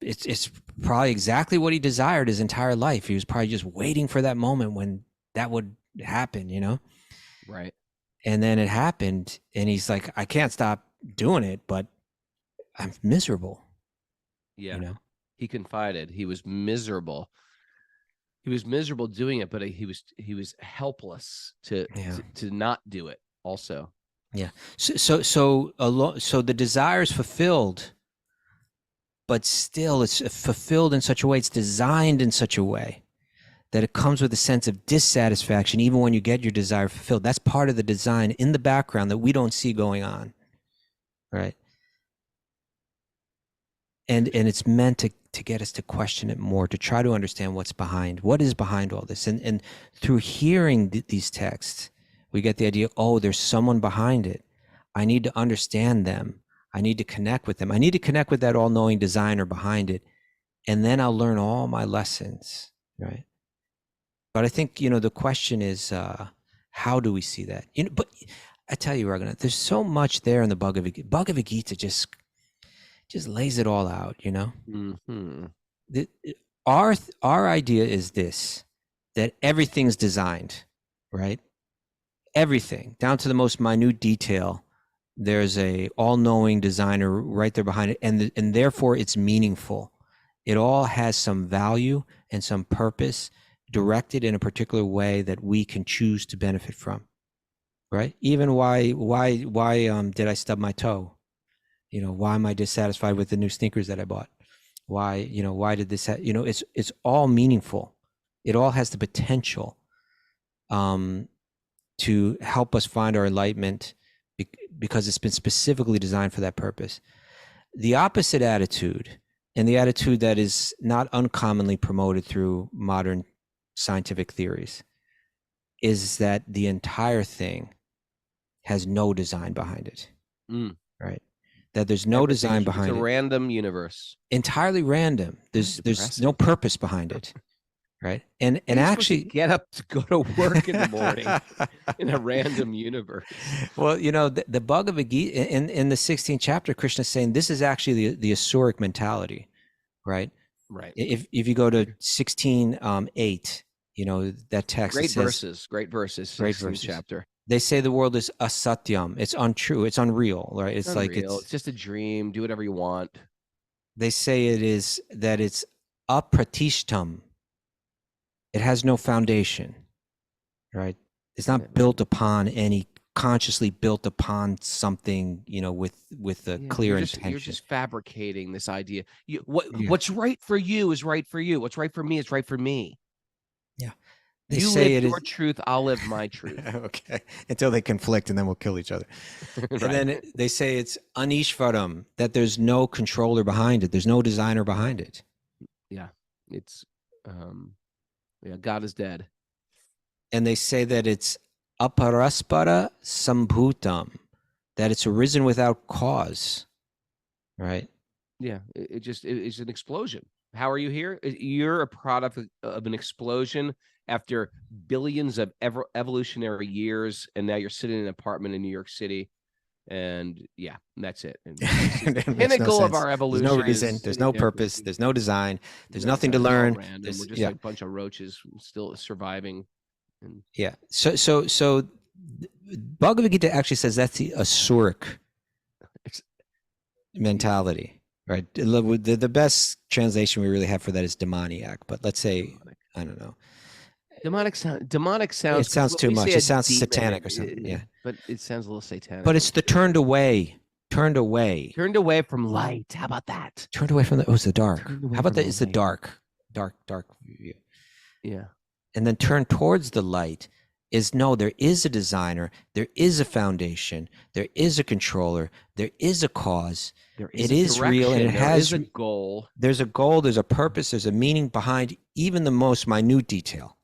Speaker 1: it's probably exactly what he desired his entire life. He was probably just waiting for that moment when that would happen, you know?
Speaker 2: Right.
Speaker 1: And then it happened, and he's like, I can't stop doing it, but I'm miserable.
Speaker 2: Yeah.
Speaker 1: You know?
Speaker 2: He confided he was miserable. He was miserable doing it, but he was helpless to not do it also.
Speaker 1: Yeah. So the desire is fulfilled, but still it's fulfilled in such a way, it's designed in such a way that it comes with a sense of dissatisfaction even when you get your desire fulfilled. That's part of the design in the background that we don't see going on. Right? And it's meant to get us to question it more, to try to understand what is behind all this. And through hearing these texts, we get the idea, oh, there's someone behind it. I need to understand them. I need to connect with them. I need to connect with that all-knowing designer behind it. And then I'll learn all my lessons, right? But I think, the question is, how do we see that? But I tell you, Raghunath, there's so much there in the Bhagavad Gita. Bhagavad Gita just lays it all out,
Speaker 2: Mm-hmm.
Speaker 1: Our idea is this, that everything's designed, right? Everything, down to the most minute detail. There's a all-knowing designer right there behind it, and therefore it's meaningful. It all has some value and some purpose, directed in a particular way that we can choose to benefit from, right? Even why did I stub my toe? Why am I dissatisfied with the new sneakers that I bought? Why did this it's all meaningful. It all has the potential to help us find our enlightenment, because it's been specifically designed for that purpose. The opposite attitude, and the attitude that is not uncommonly promoted through modern scientific theories, is that the entire thing has no design behind it. Right? That there's no design behind it.
Speaker 2: It's a random universe.
Speaker 1: Entirely random. There's no purpose behind it. Right? And actually
Speaker 2: get up to go to work in the morning in a random universe.
Speaker 1: Well, the Bhagavad Gita in the 16th chapter, Krishna is saying this is actually the Asuric mentality, right?
Speaker 2: Right.
Speaker 1: If you go to 16:8, that text.
Speaker 2: Great verses. Great verses. Chapter.
Speaker 1: They say the world is asatyam. It's untrue. It's unreal, right? It's like
Speaker 2: it's just a dream. Do whatever you want.
Speaker 1: They say it's apratishtam. It has no foundation, right? It's not built upon consciously built upon something, with a clear intention.
Speaker 2: You're just fabricating this idea. What's right for you is right for you. What's right for me is right for me.
Speaker 1: Yeah.
Speaker 2: You live your truth, I'll live my truth.
Speaker 1: Okay. Until they conflict, and then we'll kill each other. Right. And then they say it's anishvaram, that there's no controller behind it. There's no designer behind it.
Speaker 2: Yeah. It's God is dead.
Speaker 1: And they say that it's aparaspara sambhutam, that it's arisen without cause, right?
Speaker 2: Yeah, it's an explosion. How are you here? You're a product of an explosion after billions of evolutionary years, and now you're sitting in an apartment in New York City, and that's it. And the pinnacle of our evolution.
Speaker 1: There's no reason. There's no purpose. There's no design. There's nothing to learn.
Speaker 2: We're just like a bunch of roaches still surviving.
Speaker 1: Yeah. So Bhagavad Gita actually says that's the Asuric mentality, right? The best translation we really have for that is demoniac, but let's say, I don't know.
Speaker 2: Demonic sounds.
Speaker 1: It sounds too much. It sounds satanic or something. Yeah.
Speaker 2: But it sounds a little satanic.
Speaker 1: But it's the turned away from
Speaker 2: light. How about that?
Speaker 1: Turned away from it's the dark. How about that? It's the dark view.
Speaker 2: Yeah.
Speaker 1: And then turn towards the light is there is a designer, there is a foundation, there is a controller, there is a cause. It is real, and it has
Speaker 2: a goal.
Speaker 1: There's a goal, there's a purpose, there's a meaning behind even the most minute detail.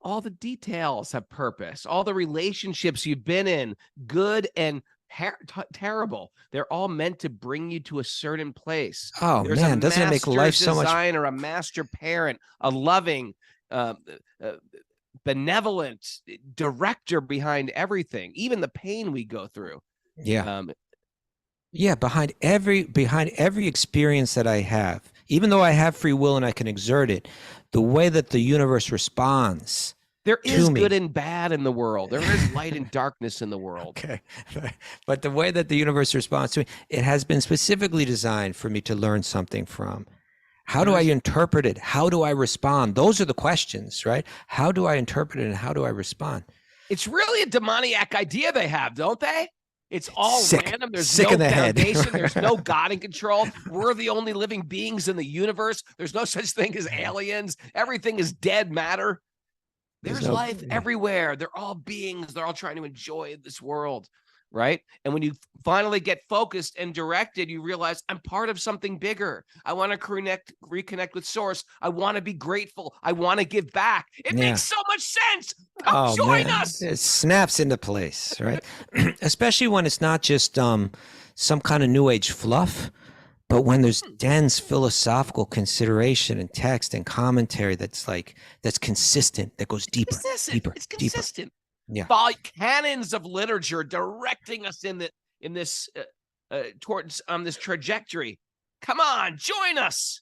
Speaker 2: All the details have purpose. All the relationships you've been in, good and terrible, they're all meant to bring you to a certain place.
Speaker 1: Oh, man, doesn't it make life so much?
Speaker 2: There's a master designer, a master parent, a loving, benevolent director behind everything, even the pain we go through.
Speaker 1: Behind every experience that I have, even though I have free will and I can exert it, the way that the universe responds.
Speaker 2: There is good and bad in the world. There is light and darkness in the world.
Speaker 1: Okay. But the way that the universe responds to me, it has been specifically designed for me to learn something from. How do I interpret it? How do I respond? Those are the questions, right? How do I interpret it and how do I respond?
Speaker 2: It's really a demoniac idea they have, don't they? It's all random. There's no foundation. There's no God in control. We're the only living beings in the universe. There's no such thing as aliens. Everything is dead matter. There's life everywhere. They're all beings. They're all trying to enjoy this world, right? And when you finally get focused and directed, you realize I'm part of something bigger. I want to reconnect with Source. I want to be grateful. I want to give back. It makes so much sense. Come join us.
Speaker 1: It snaps into place, right? Especially when it's not just some kind of new age fluff, But when there's dense philosophical consideration and text and commentary that's consistent, that goes deeper, deeper,
Speaker 2: It's
Speaker 1: deeper.
Speaker 2: consistent.
Speaker 1: Yeah.
Speaker 2: Canons of literature directing us in this towards this trajectory. Come on, join us.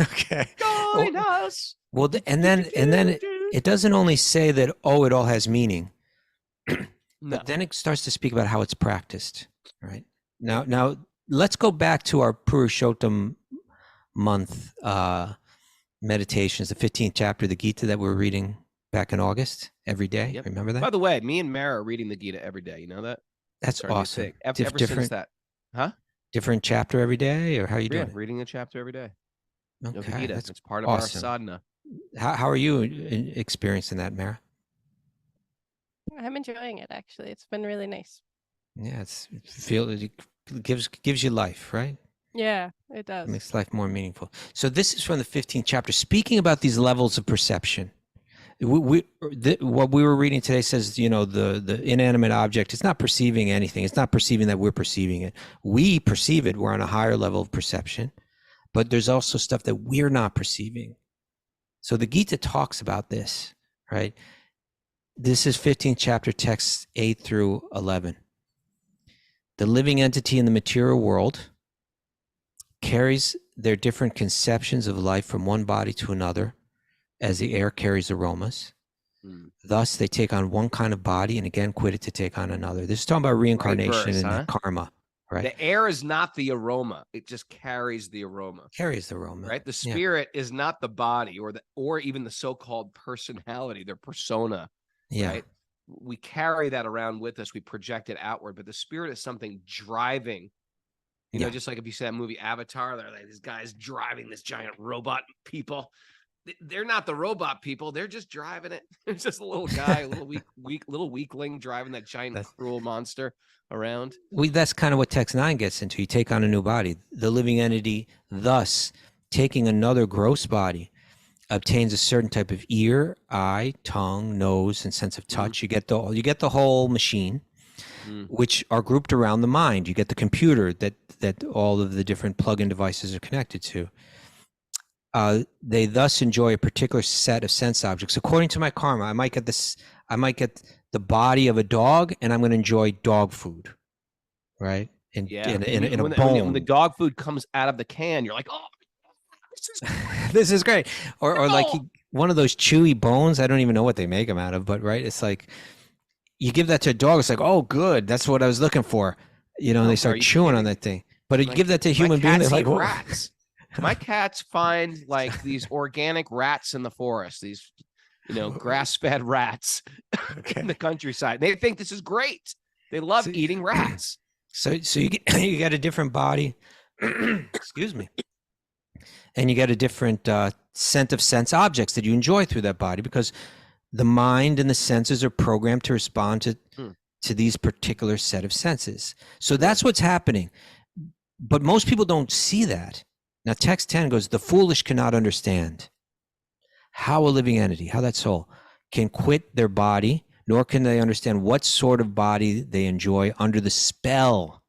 Speaker 1: Okay.
Speaker 2: Join us.
Speaker 1: Well, and then it doesn't only say that, it all has meaning, but then it starts to speak about how it's practiced, right? Now let's go back to our Purushottam month meditations, the 15th chapter of the Gita that we're reading back in August every day.
Speaker 2: Yep.
Speaker 1: Remember that?
Speaker 2: By the way, me and Mara are reading the Gita every day. You know that?
Speaker 1: That's awesome.
Speaker 2: Ever since that. Huh?
Speaker 1: Different chapter every day, or how are you doing?
Speaker 2: Reading a chapter every day.
Speaker 1: Okay,
Speaker 2: Gita.
Speaker 1: that's
Speaker 2: It's part of
Speaker 1: awesome.
Speaker 2: our sadhana.
Speaker 1: How are you experiencing that, Mara?
Speaker 4: I'm enjoying it, actually. It's been really nice.
Speaker 1: Yeah, it gives you life, right?
Speaker 4: Yeah, it does.
Speaker 1: It makes life more meaningful. So this is from the 15th chapter, speaking about these levels of perception. What we were reading today says, the inanimate object is not perceiving anything. It's not perceiving that we're perceiving it. We perceive it. We're on a higher level of perception, but there's also stuff that we're not perceiving. So the Gita talks about this, right? This is 15th chapter, texts 8 through 11. The living entity in the material world carries their different conceptions of life from one body to another, as the air carries aromas. Thus, they take on one kind of body and again quit it to take on another. This is talking about reincarnation and karma, right?
Speaker 2: The air is not the aroma; it just carries the aroma.
Speaker 1: Carries the aroma,
Speaker 2: right? The spirit is not the body, or even the so-called personality, their persona.
Speaker 1: Yeah.
Speaker 2: Right? We carry that around with us. We project it outward, but the spirit is something driving. You know, just like if you see that movie Avatar, they're like these guys driving this giant robot people. They're not the robot people. They're just driving it. It's just a little guy, a little little weakling driving that giant cruel monster around.
Speaker 1: That's kind of what text 9 gets into. You take on a new body. The living entity, thus taking another gross body, obtains a certain type of ear, eye, tongue, nose, and sense of touch. You get the whole machine, which are grouped around the mind. You get the computer that all of the different plug-in devices are connected to. They thus enjoy a particular set of sense objects. According to my karma, I might get the body of a dog, and I'm going to enjoy dog food, right? In a bone.
Speaker 2: When the dog food comes out of the can, you're like, oh,
Speaker 1: this is great. Or like one of those chewy bones. I don't even know what they make them out of, but right, it's like you give that to a dog. It's like, oh, good, that's what I was looking for. And they start chewing on that thing. But you give that to a human being, they're like,
Speaker 2: rats. My cats find like these organic rats in the forest, these, grass-fed rats in the countryside. They think this is great. They love eating rats.
Speaker 1: So you get a different body, excuse me, and you get a different set of sense objects that you enjoy through that body, because the mind and the senses are programmed to respond to these particular set of senses. So that's what's happening. But most people don't see that. Now, text 10 goes, the foolish cannot understand how a living entity, how that soul, can quit their body, nor can they understand what sort of body they enjoy under the spell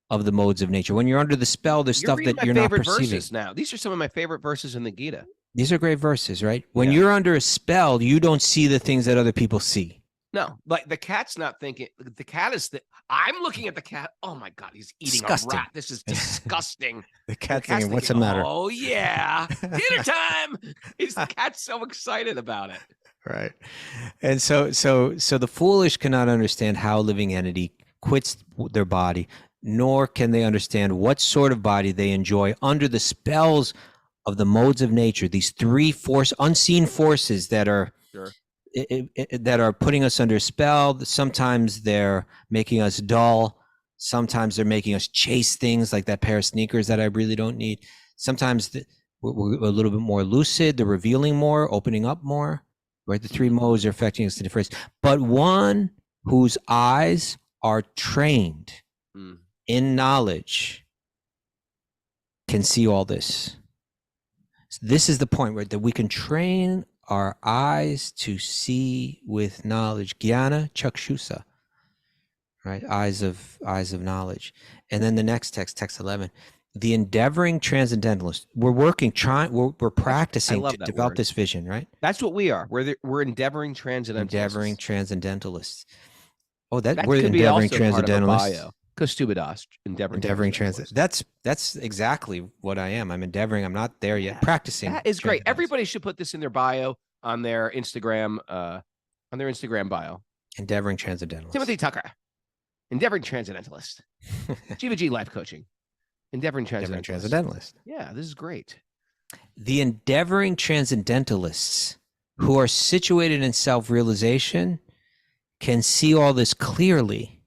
Speaker 1: of the modes of nature. When you're under the spell, there's stuff that you're not perceiving.
Speaker 2: Verses now. These are some of my favorite verses in the Gita.
Speaker 1: These are great verses, right? When you're under a spell, you don't see the things that other people see.
Speaker 2: No, like the cat's not thinking. The cat is. I'm looking at the cat. Oh my God, he's eating a rat. This is disgusting.
Speaker 1: The cat's thinking, what's the matter?
Speaker 2: Oh yeah, dinner time. The cat's so excited about it.
Speaker 1: Right, and so the foolish cannot understand how a living entity quits their body, nor can they understand what sort of body they enjoy under the spells of the modes of nature. These three unseen forces that are. Sure. That are putting us under spell. Sometimes they're making us dull. Sometimes they're making us chase things like that pair of sneakers that I really don't need. Sometimes we're a little bit more lucid. They're revealing more, opening up more. Right, the three modes are affecting us in different ways. But one whose eyes are trained in knowledge can see all this. So this is the point, right? That we can train our eyes to see with knowledge, jnana chakshusa, right? Eyes of knowledge. And then the next text 11, The endeavoring transcendentalist. We're practicing
Speaker 2: love
Speaker 1: to
Speaker 2: that
Speaker 1: develop
Speaker 2: word.
Speaker 1: this vision, right?
Speaker 2: That's what we are. We're endeavoring transcendentalists.
Speaker 1: Endeavoring transcendentalists. Oh,
Speaker 2: That
Speaker 1: we're
Speaker 2: could be
Speaker 1: endeavoring
Speaker 2: also part of a
Speaker 1: transcendentalists.
Speaker 2: bio. Kostubidas, endeavoring
Speaker 1: Endeavoring that's exactly what I am. I'm endeavoring. I'm not there yet. Practicing.
Speaker 2: That is great.
Speaker 1: transcendentalism.
Speaker 2: Everybody should put this in their bio on their Instagram bio.
Speaker 1: Endeavoring transcendentalists.
Speaker 2: Timothy Tucker, endeavoring transcendentalist. Jiva G life coaching. Endeavoring
Speaker 1: Endeavoring
Speaker 2: transcendentalist.
Speaker 1: transcendentalists.
Speaker 2: Yeah, this is great.
Speaker 1: The endeavoring transcendentalists who are situated in self-realization can see all this clearly.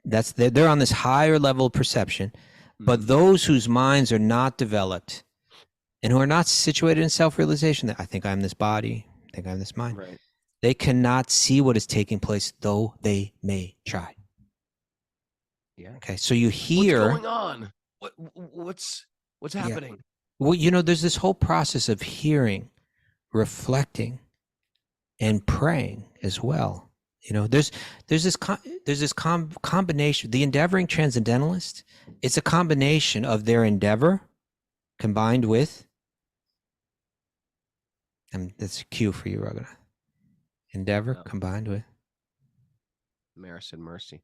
Speaker 1: They're on this higher level of perception, but those whose minds are not developed and who are not situated in self-realization, that I think I'm this body, I think I'm this mind,
Speaker 2: Right.
Speaker 1: they cannot see what is taking place, though they may try.
Speaker 2: Yeah.
Speaker 1: Okay, so you hear
Speaker 2: what's going on. What's happening?
Speaker 1: Well, there's this whole process of hearing, reflecting, and praying as well. There's this combination. The endeavoring transcendentalist, it's a combination of their endeavor combined with, and that's a cue for you, Raghunath. Endeavor combined with
Speaker 2: Maris and mercy.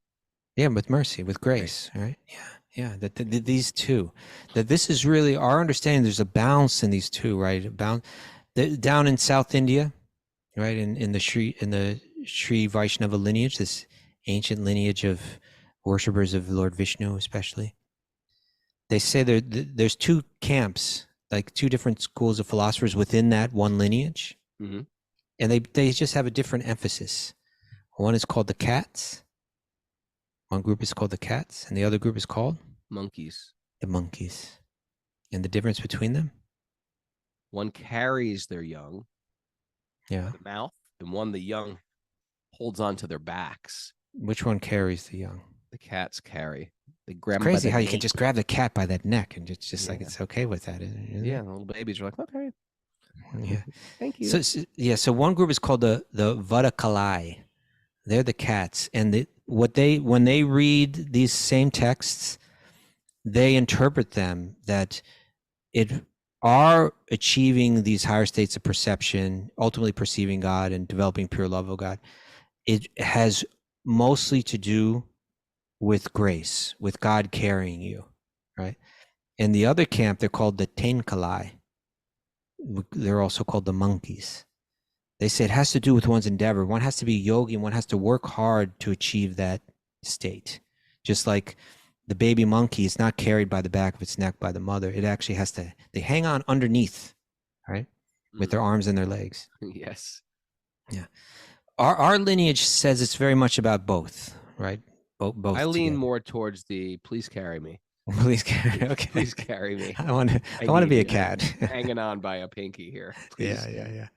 Speaker 1: Yeah, with mercy, with grace, right? Yeah. That these two, that this is really our understanding. There's a balance in these two, right? Down in South India, right? In the Sri Vaishnava lineage, this ancient lineage of worshippers of Lord Vishnu, especially. They say there's two camps, like two different schools of philosophers within that one lineage, and they just have a different emphasis. One is called the cats. One group is called the cats, and the other group is called
Speaker 2: monkeys.
Speaker 1: The monkeys. And the difference between them?
Speaker 2: One carries their young by the mouth, and one the young holds onto their backs.
Speaker 1: Which one carries the young?
Speaker 2: The cats carry. They grab
Speaker 1: it's crazy how you
Speaker 2: neck.
Speaker 1: can just grab the cat by that neck and just like it's okay with that. Isn't
Speaker 2: yeah,
Speaker 1: it?
Speaker 2: the little babies are like, okay.
Speaker 1: Yeah.
Speaker 2: Thank you.
Speaker 1: So one group is called the Vadakalai. They're the cats, and when they read these same texts, they interpret them that it are achieving these higher states of perception, ultimately perceiving God and developing pure love of God. It has mostly to do with grace, with God carrying you, right? In the other camp, they're called the Tenkalai. They're also called the monkeys. They say it has to do with one's endeavor. One has to be yogi and one has to work hard to achieve that state. Just like the baby monkey is not carried by the back of its neck by the mother. It actually they hang on underneath, right? With their arms and their legs.
Speaker 2: Yes.
Speaker 1: Yeah. Our lineage says it's very much about both, right? Both.
Speaker 2: I lean more towards the please carry me.
Speaker 1: Please carry. Okay.
Speaker 2: Please carry me.
Speaker 1: I want to be a cat.
Speaker 2: Hanging on by a pinky here. Please.
Speaker 1: Yeah.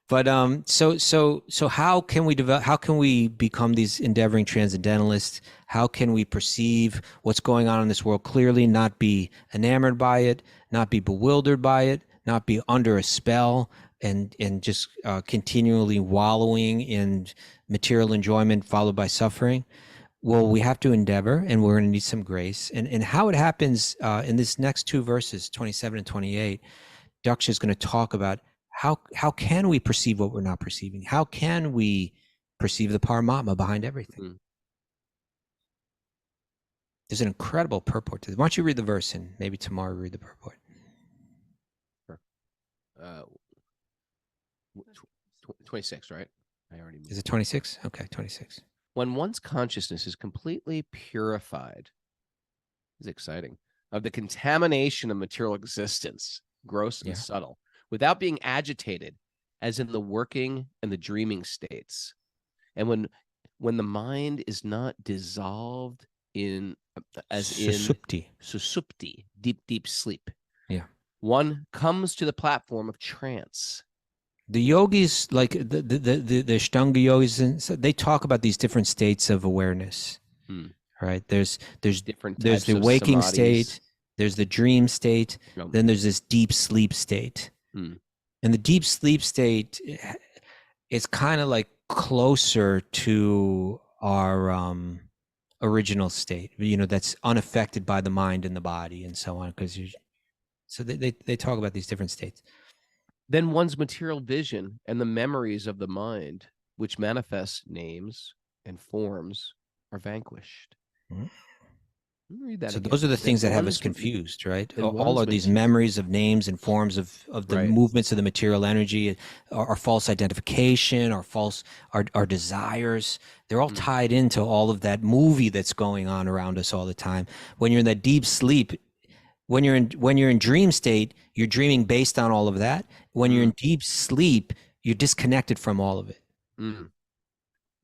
Speaker 1: But so how can we develop? How can we become these endeavoring transcendentalists? How can we perceive what's going on in this world clearly, not be enamored by it, not be bewildered by it, not be under a spell, and just continually wallowing in material enjoyment followed by suffering? Well, we have to endeavor, and we're going to need some grace. And how it happens in this next two verses, 27 and 28, Daksha is going to talk about how can we perceive what we're not perceiving? How can we perceive the paramatma behind everything? There's an incredible purport to this. Why don't you read the verse and maybe tomorrow read the purport?
Speaker 2: Sure. 26, right? I already moved.
Speaker 1: Is it 26? Okay, 26.
Speaker 2: When one's consciousness is completely purified, this is exciting, of the contamination of material existence, gross and subtle, without being agitated, as in the working and the dreaming states. And when the mind is not dissolved in susupti, deep sleep. Yeah. One comes to the platform of trance.
Speaker 1: The yogis, like the Ashtanga yogis, they talk about these different states of awareness. Right? There's
Speaker 2: different.
Speaker 1: There's the waking state. There's the dream state. Then there's this deep sleep state. And the deep sleep state is kind of like closer to our original state, that's unaffected by the mind and the body and so on. So they talk about these different states.
Speaker 2: Then one's material vision and the memories of the mind, which manifests names and forms, are vanquished.
Speaker 1: Mhm.
Speaker 2: Read that
Speaker 1: So
Speaker 2: again.
Speaker 1: those are the things that have us
Speaker 2: one's-
Speaker 1: confused, right?
Speaker 2: then
Speaker 1: All
Speaker 2: one's
Speaker 1: of these
Speaker 2: mate-
Speaker 1: memories of names and forms of the
Speaker 2: Right.
Speaker 1: movements of the material energy are false identification, our desires. They're all
Speaker 2: Mm.
Speaker 1: tied into all of that movie that's going on around us all the time. When you're in that deep sleep, when you're in dream state, you're dreaming based on all of that. When you're in deep sleep, you're disconnected from all of it.
Speaker 2: Mm.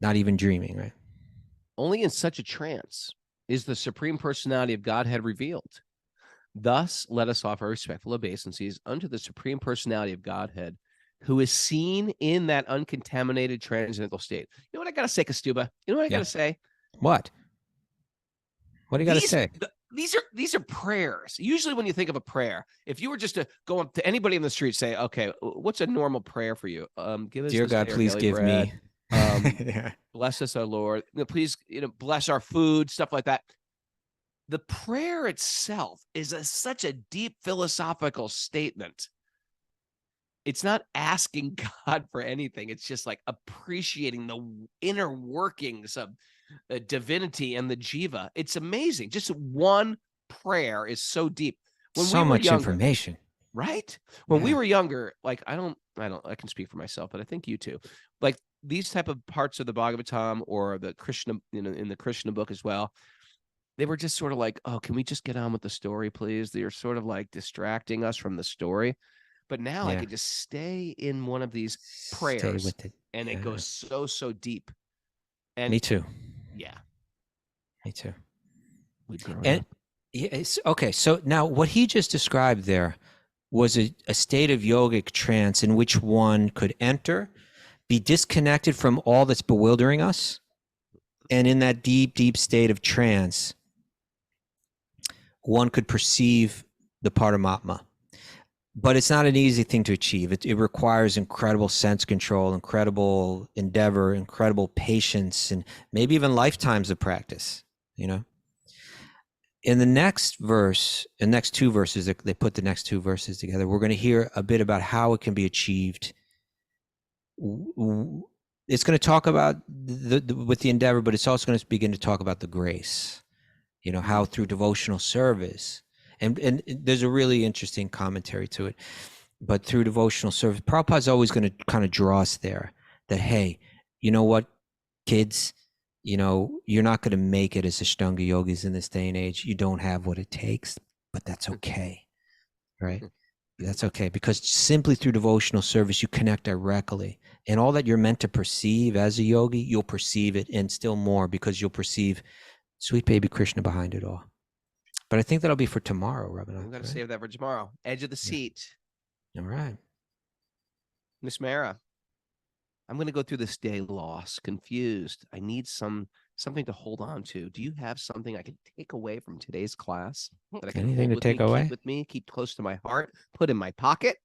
Speaker 1: Not even dreaming, right?
Speaker 2: Only in such a trance is the Supreme Personality of Godhead revealed. Thus, let us offer respectful obeisances unto the Supreme Personality of Godhead, who is seen in that uncontaminated transcendental state. You know what I got to say, Kastuba? You know what I got to say?
Speaker 1: What? What do you got to say?
Speaker 2: These are prayers. Usually when you think of a prayer, if you were just to go up to anybody in the street, say, okay, what's a normal prayer for you? Give us
Speaker 1: Dear
Speaker 2: this
Speaker 1: God,
Speaker 2: day our
Speaker 1: please
Speaker 2: daily
Speaker 1: give
Speaker 2: bread.
Speaker 1: me.
Speaker 2: Yeah. Bless us, our Lord. Please, bless our food, stuff like that. The prayer itself is such a deep philosophical statement. It's not asking God for anything. It's just like appreciating the inner workings of the divinity and the jiva. It's amazing. Just one prayer is so deep. When
Speaker 1: So
Speaker 2: we were
Speaker 1: much
Speaker 2: younger,
Speaker 1: information.
Speaker 2: right? When we
Speaker 1: Yeah.
Speaker 2: were younger, like I can speak for myself, but I think you too. Like these type of parts of the Bhagavatam or the Krishna, in the Krishna book as well, they were just sort of like, oh, can we just get on with the story, please? They're sort of like distracting us from the story. But now I could just stay in one of these prayers,
Speaker 1: Stay with it.
Speaker 2: and it goes so deep. And
Speaker 1: Me too.
Speaker 2: Yeah,
Speaker 1: Me too.
Speaker 2: we've grown
Speaker 1: And
Speaker 2: up.
Speaker 1: okay, so now what he just described there was a state of yogic trance in which one could enter, be disconnected from all that's bewildering us, and in that deep state of trance, one could perceive the paramatma. But it's not an easy thing to achieve. It requires incredible sense control, incredible endeavor, incredible patience, and maybe even lifetimes of practice, In the next verse, the next two verses, they put the next two verses together. We're going to hear a bit about how it can be achieved. It's going to talk about with the endeavor, but it's also going to begin to talk about the grace, how through devotional service, and there's a really interesting commentary to it, but through devotional service, Prabhupada's always going to kind of draw us there that, hey, you know what, kids, you're not going to make it as Ashtanga yogis in this day and age. You don't have what it takes, but that's okay, right? That's okay, because simply through devotional service, you connect directly. And all that you're meant to perceive as a yogi, you'll perceive it, and still more, because you'll perceive sweet baby Krishna behind it all. But I think that'll be for tomorrow, Rabinath.
Speaker 2: I'm going to save that for tomorrow. Edge of the seat.
Speaker 1: All right.
Speaker 2: Miss Mara, I'm going to go through this day lost, confused. I need something to hold on to. Do you have something I can take away from today's class that I can
Speaker 1: Anything to take away?
Speaker 2: keep with me, keep close to my heart, put in my pocket?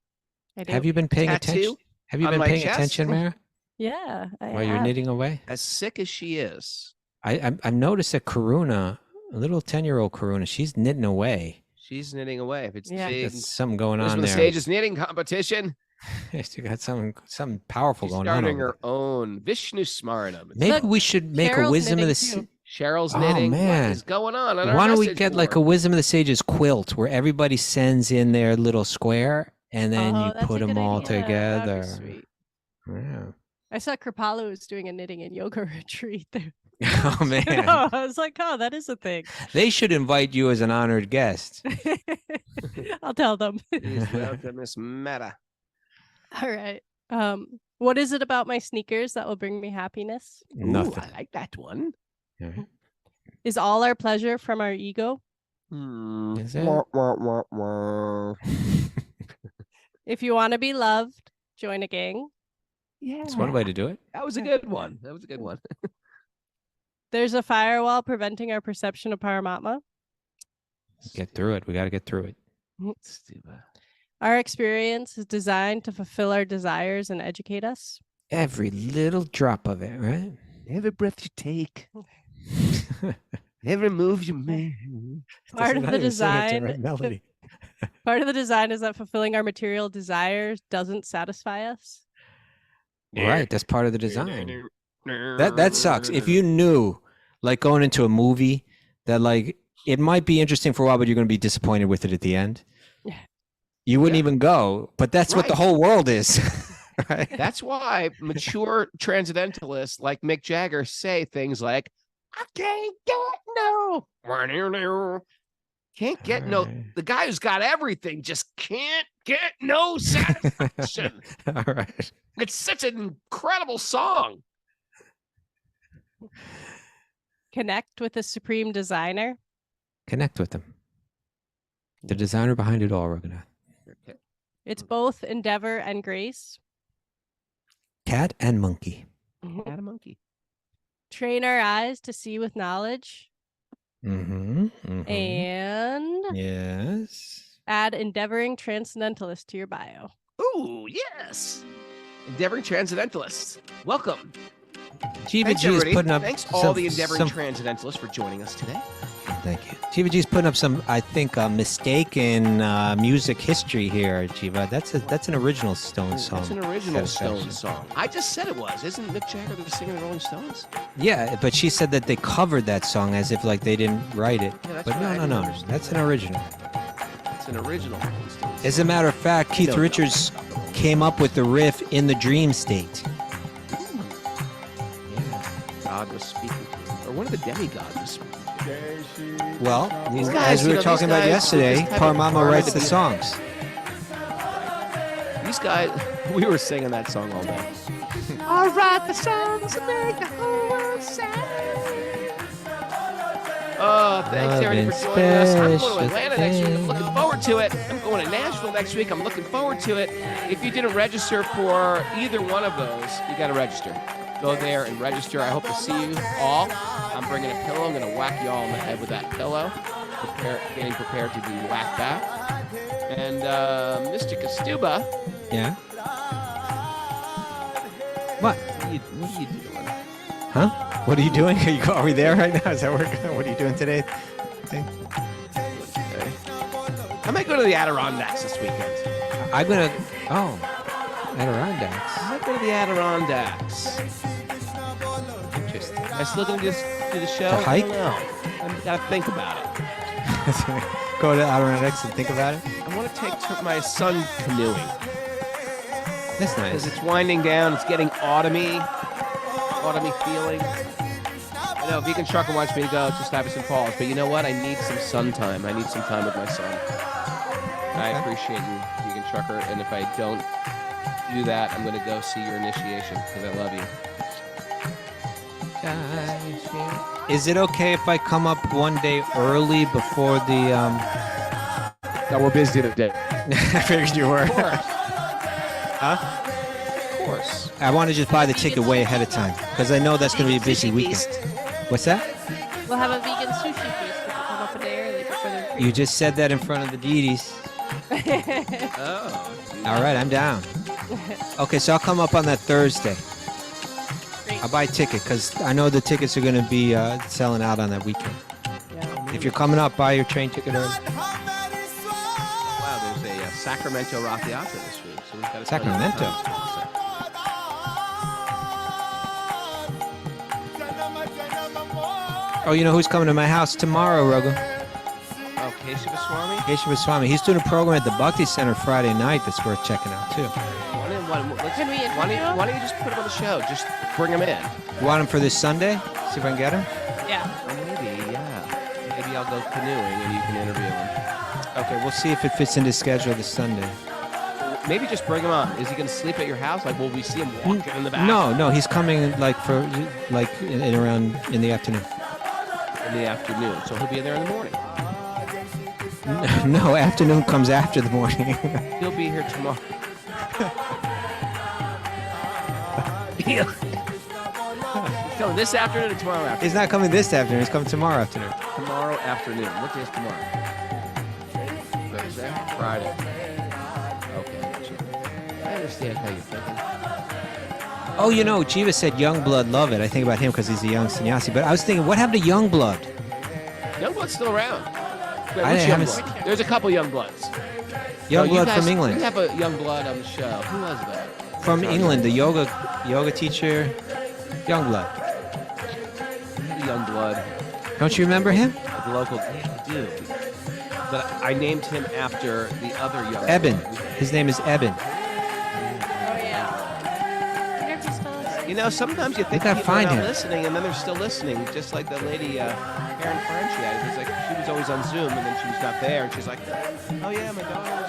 Speaker 4: I do.
Speaker 1: Have you been paying attention? Have you
Speaker 2: on
Speaker 1: been
Speaker 2: my
Speaker 1: paying
Speaker 2: chest?
Speaker 1: attention, Mara?
Speaker 4: Yeah, I
Speaker 1: While you're
Speaker 4: have.
Speaker 1: knitting away?
Speaker 2: As sick as she is,
Speaker 1: I've noticed that Karuna, a little 10-year-old Karuna, she's knitting away.
Speaker 2: she's knitting away. If it's
Speaker 4: Yeah.
Speaker 2: big,
Speaker 1: There's something going on
Speaker 2: the
Speaker 1: there.
Speaker 2: Sage's knitting competition.
Speaker 1: She got something powerful
Speaker 2: She's
Speaker 1: going on
Speaker 2: starting
Speaker 1: over
Speaker 2: her own Vishnu Smaranam.
Speaker 1: Maybe we should make
Speaker 4: Cheryl's
Speaker 1: a wisdom of the
Speaker 4: knitting, too.
Speaker 2: Cheryl's
Speaker 1: Oh,
Speaker 2: knitting.
Speaker 1: man.
Speaker 2: What is going on our
Speaker 1: Why don't we
Speaker 2: message
Speaker 1: get like a
Speaker 2: board?
Speaker 1: wisdom of the sages quilt where everybody sends in their little square and then
Speaker 4: Oh,
Speaker 1: you
Speaker 4: that's
Speaker 1: put
Speaker 4: a
Speaker 1: them
Speaker 4: good
Speaker 1: all
Speaker 4: idea. That'd be
Speaker 1: together.
Speaker 4: sweet.
Speaker 1: Yeah.
Speaker 4: I saw Kripalu was doing a knitting and yoga retreat there.
Speaker 1: Oh man,
Speaker 4: I was like, oh, that is a thing.
Speaker 1: they should invite you as an honored guest.
Speaker 4: I'll tell them.
Speaker 2: Please welcome Miss Meta.
Speaker 4: All right. What is it about my sneakers that will bring me happiness?
Speaker 1: Nothing.
Speaker 2: Ooh, I like that one.
Speaker 1: All right.
Speaker 4: Is all our pleasure from our ego?
Speaker 1: Is it?
Speaker 2: Wah, wah, wah, wah.
Speaker 4: If you want to be loved, join a gang.
Speaker 2: Yeah,
Speaker 1: It's one way to do it.
Speaker 2: that was a good one. That was a good one.
Speaker 4: There's a firewall preventing our perception of paramatma.
Speaker 1: Get through it. We got to get through it.
Speaker 2: Stupid.
Speaker 4: Our experience is designed to fulfill our desires and educate us.
Speaker 1: Every little drop of it, right?
Speaker 2: Every breath you take. Every move you make.
Speaker 4: Part of the design.
Speaker 1: melody.
Speaker 4: Part of the design is that fulfilling our material desires doesn't satisfy us.
Speaker 1: Right, that's part of the design. That sucks. If you knew, like going into a movie, that like it might be interesting for a while, but you're going to be disappointed with it at the end. You wouldn't even go. But that's what the whole world is. Right?
Speaker 2: That's why mature transcendentalists like Mick Jagger say things like, "I can't get no, can't get no." The guy who's got everything just can't get no satisfaction.
Speaker 1: All right.
Speaker 2: It's such an incredible song.
Speaker 4: Connect with the supreme designer.
Speaker 1: Connect with them. The designer behind it all, Raghunath.
Speaker 2: Okay.
Speaker 4: It's both endeavor and grace.
Speaker 1: Cat and monkey.
Speaker 2: Cat and monkey.
Speaker 4: Train our eyes to see with knowledge.
Speaker 1: And yes.
Speaker 2: Add endeavoring transcendentalist to your bio. Ooh, yes. Endeavoring transcendentalists. Welcome.
Speaker 1: Jiva G is putting up.
Speaker 2: Thanks all the endeavoring transcendentalists for joining us today.
Speaker 1: Thank you. Jiva G is putting up some, I think, mistaken music history here, Jiva. That's an original Stones song.
Speaker 2: That's an original Stones song. I just said it was. Isn't Mick Jagger the singer of the Rolling Stones?
Speaker 1: Yeah, but she said that they covered that song as if like they didn't write it.
Speaker 2: Yeah,
Speaker 1: but no. That's an original.
Speaker 2: It's an original Rolling Stones.
Speaker 1: As a matter of fact, Keith Richards came up with the riff in the dream state.
Speaker 2: God was speaking to him, or one of the demigods was speaking to him.
Speaker 1: Well,
Speaker 2: these guys,
Speaker 1: as we were talking about yesterday, Paramatma writes the songs.
Speaker 2: These guys, we were singing that song all day. I'll write the songs and make the whole world sing. Oh, thanks everybody for joining us. I'm going to Atlanta next week. I'm looking forward to it. I'm going to Nashville next week. I'm looking forward to it. If you didn't register for either one of those, you got to register. Go there and register. I hope to see you all. I'm bringing a pillow. I'm going to whack you all in the head with that pillow. Getting prepared to be whacked back. And Mr. Kastuba.
Speaker 1: Yeah? What?
Speaker 2: What are you doing?
Speaker 1: Huh? What are you doing? Are we there right now? Is that what are you doing today?
Speaker 2: I might go to the Adirondacks this weekend.
Speaker 1: I'm going to... Oh. Adirondacks.
Speaker 2: I might go to the Adirondacks.
Speaker 1: Interesting.
Speaker 2: Am I still going to do the show?
Speaker 1: To hike?
Speaker 2: I don't know. I've got to think about it.
Speaker 1: Go to Adirondacks and think about it?
Speaker 2: I want to take my son canoeing.
Speaker 1: That's nice.
Speaker 2: Because it's winding down. It's getting autumny feeling. I know Vegan Trucker wants me to go to Stuyvesant Falls, but you know what? I need some sun time. I need some time with my son. Okay. I appreciate you, Vegan Trucker, and if I don't do that, I'm going to go see your initiation because I love you.
Speaker 1: Is it okay if I come up one day early before the...
Speaker 2: No, we're busy today.
Speaker 1: I figured you were.
Speaker 2: Of course.
Speaker 1: Huh?
Speaker 2: Of course.
Speaker 1: I want to just buy the ticket way ahead of time because I know that's going to be a busy weekend. What's that?
Speaker 4: We'll have a vegan sushi feast if you come up a day early before the retreat.
Speaker 1: You just said that in front of the deities.
Speaker 2: Oh.
Speaker 1: All right, I'm down. Okay, so I'll come up on that Thursday.
Speaker 4: Great.
Speaker 1: I'll buy a ticket because I know the tickets are going to be selling out on that weekend.
Speaker 4: Yeah.
Speaker 1: If you're coming up, buy your train ticket early.
Speaker 2: Wow, there's a Sacramento Raffiata this week. So we've got to
Speaker 1: Sacramento? Oh, you know who's coming to my house tomorrow, Raghu?
Speaker 2: Oh, Kesava Swami?
Speaker 1: Kesava Swami. He's doing a program at the Bhakti Center Friday night that's worth checking out, too.
Speaker 4: Can we interview him?
Speaker 2: Why don't you just put him on the show? Just bring him in.
Speaker 1: You want him for this Sunday? See if I can get him?
Speaker 4: Yeah.
Speaker 2: Or maybe, yeah. Maybe I'll go canoeing and you can interview him.
Speaker 1: Okay, we'll see if it fits into schedule this Sunday.
Speaker 2: Maybe just bring him on. Is he going to sleep at your house? Like, will we see him walking in the back?
Speaker 1: No, he's coming like in around in the afternoon.
Speaker 2: In the afternoon. So he'll be there in the morning.
Speaker 1: No, afternoon comes after the morning.
Speaker 2: He'll be here tomorrow. So this afternoon or tomorrow afternoon?
Speaker 1: He's not coming this afternoon. He's coming tomorrow afternoon.
Speaker 2: Tomorrow afternoon. What day is tomorrow? Thursday? Friday. Okay. I understand how you're thinking.
Speaker 1: Oh, Jiva said Youngblood love it. I think about him because he's a young sannyasi. But I was thinking, what happened to Youngblood?
Speaker 2: Youngblood's still around. Wait,
Speaker 1: I
Speaker 2: which
Speaker 1: haven't
Speaker 2: Youngblood? There's a couple Youngbloods.
Speaker 1: Youngblood from
Speaker 2: We
Speaker 1: England.
Speaker 2: have a Youngblood on the show. Who was that?
Speaker 1: From England, the yoga teacher, Youngblood.
Speaker 2: Youngblood.
Speaker 1: Don't you remember him?
Speaker 2: The local. Yeah, I do. But I named him after the other Youngblood.
Speaker 1: Eben. His name is Eben.
Speaker 4: Oh yeah. I wonder if he's still listening.
Speaker 2: Sometimes you think
Speaker 1: gotta
Speaker 2: people are
Speaker 1: find
Speaker 2: not
Speaker 1: him.
Speaker 2: listening, and then they're still listening. Just like that lady, Karen French. It was like she was always on Zoom, and then she was not there, and she's like, "Oh yeah, my daughter."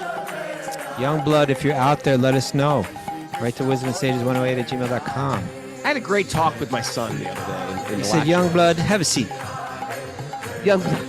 Speaker 1: Youngblood, if you're out there, let us know. Write to wisdomandsages108@gmail.com.
Speaker 2: I had a great talk with my son the other day. In
Speaker 1: He
Speaker 2: the
Speaker 1: said,
Speaker 2: Young
Speaker 1: Youngblood, have a seat.
Speaker 2: Youngblood.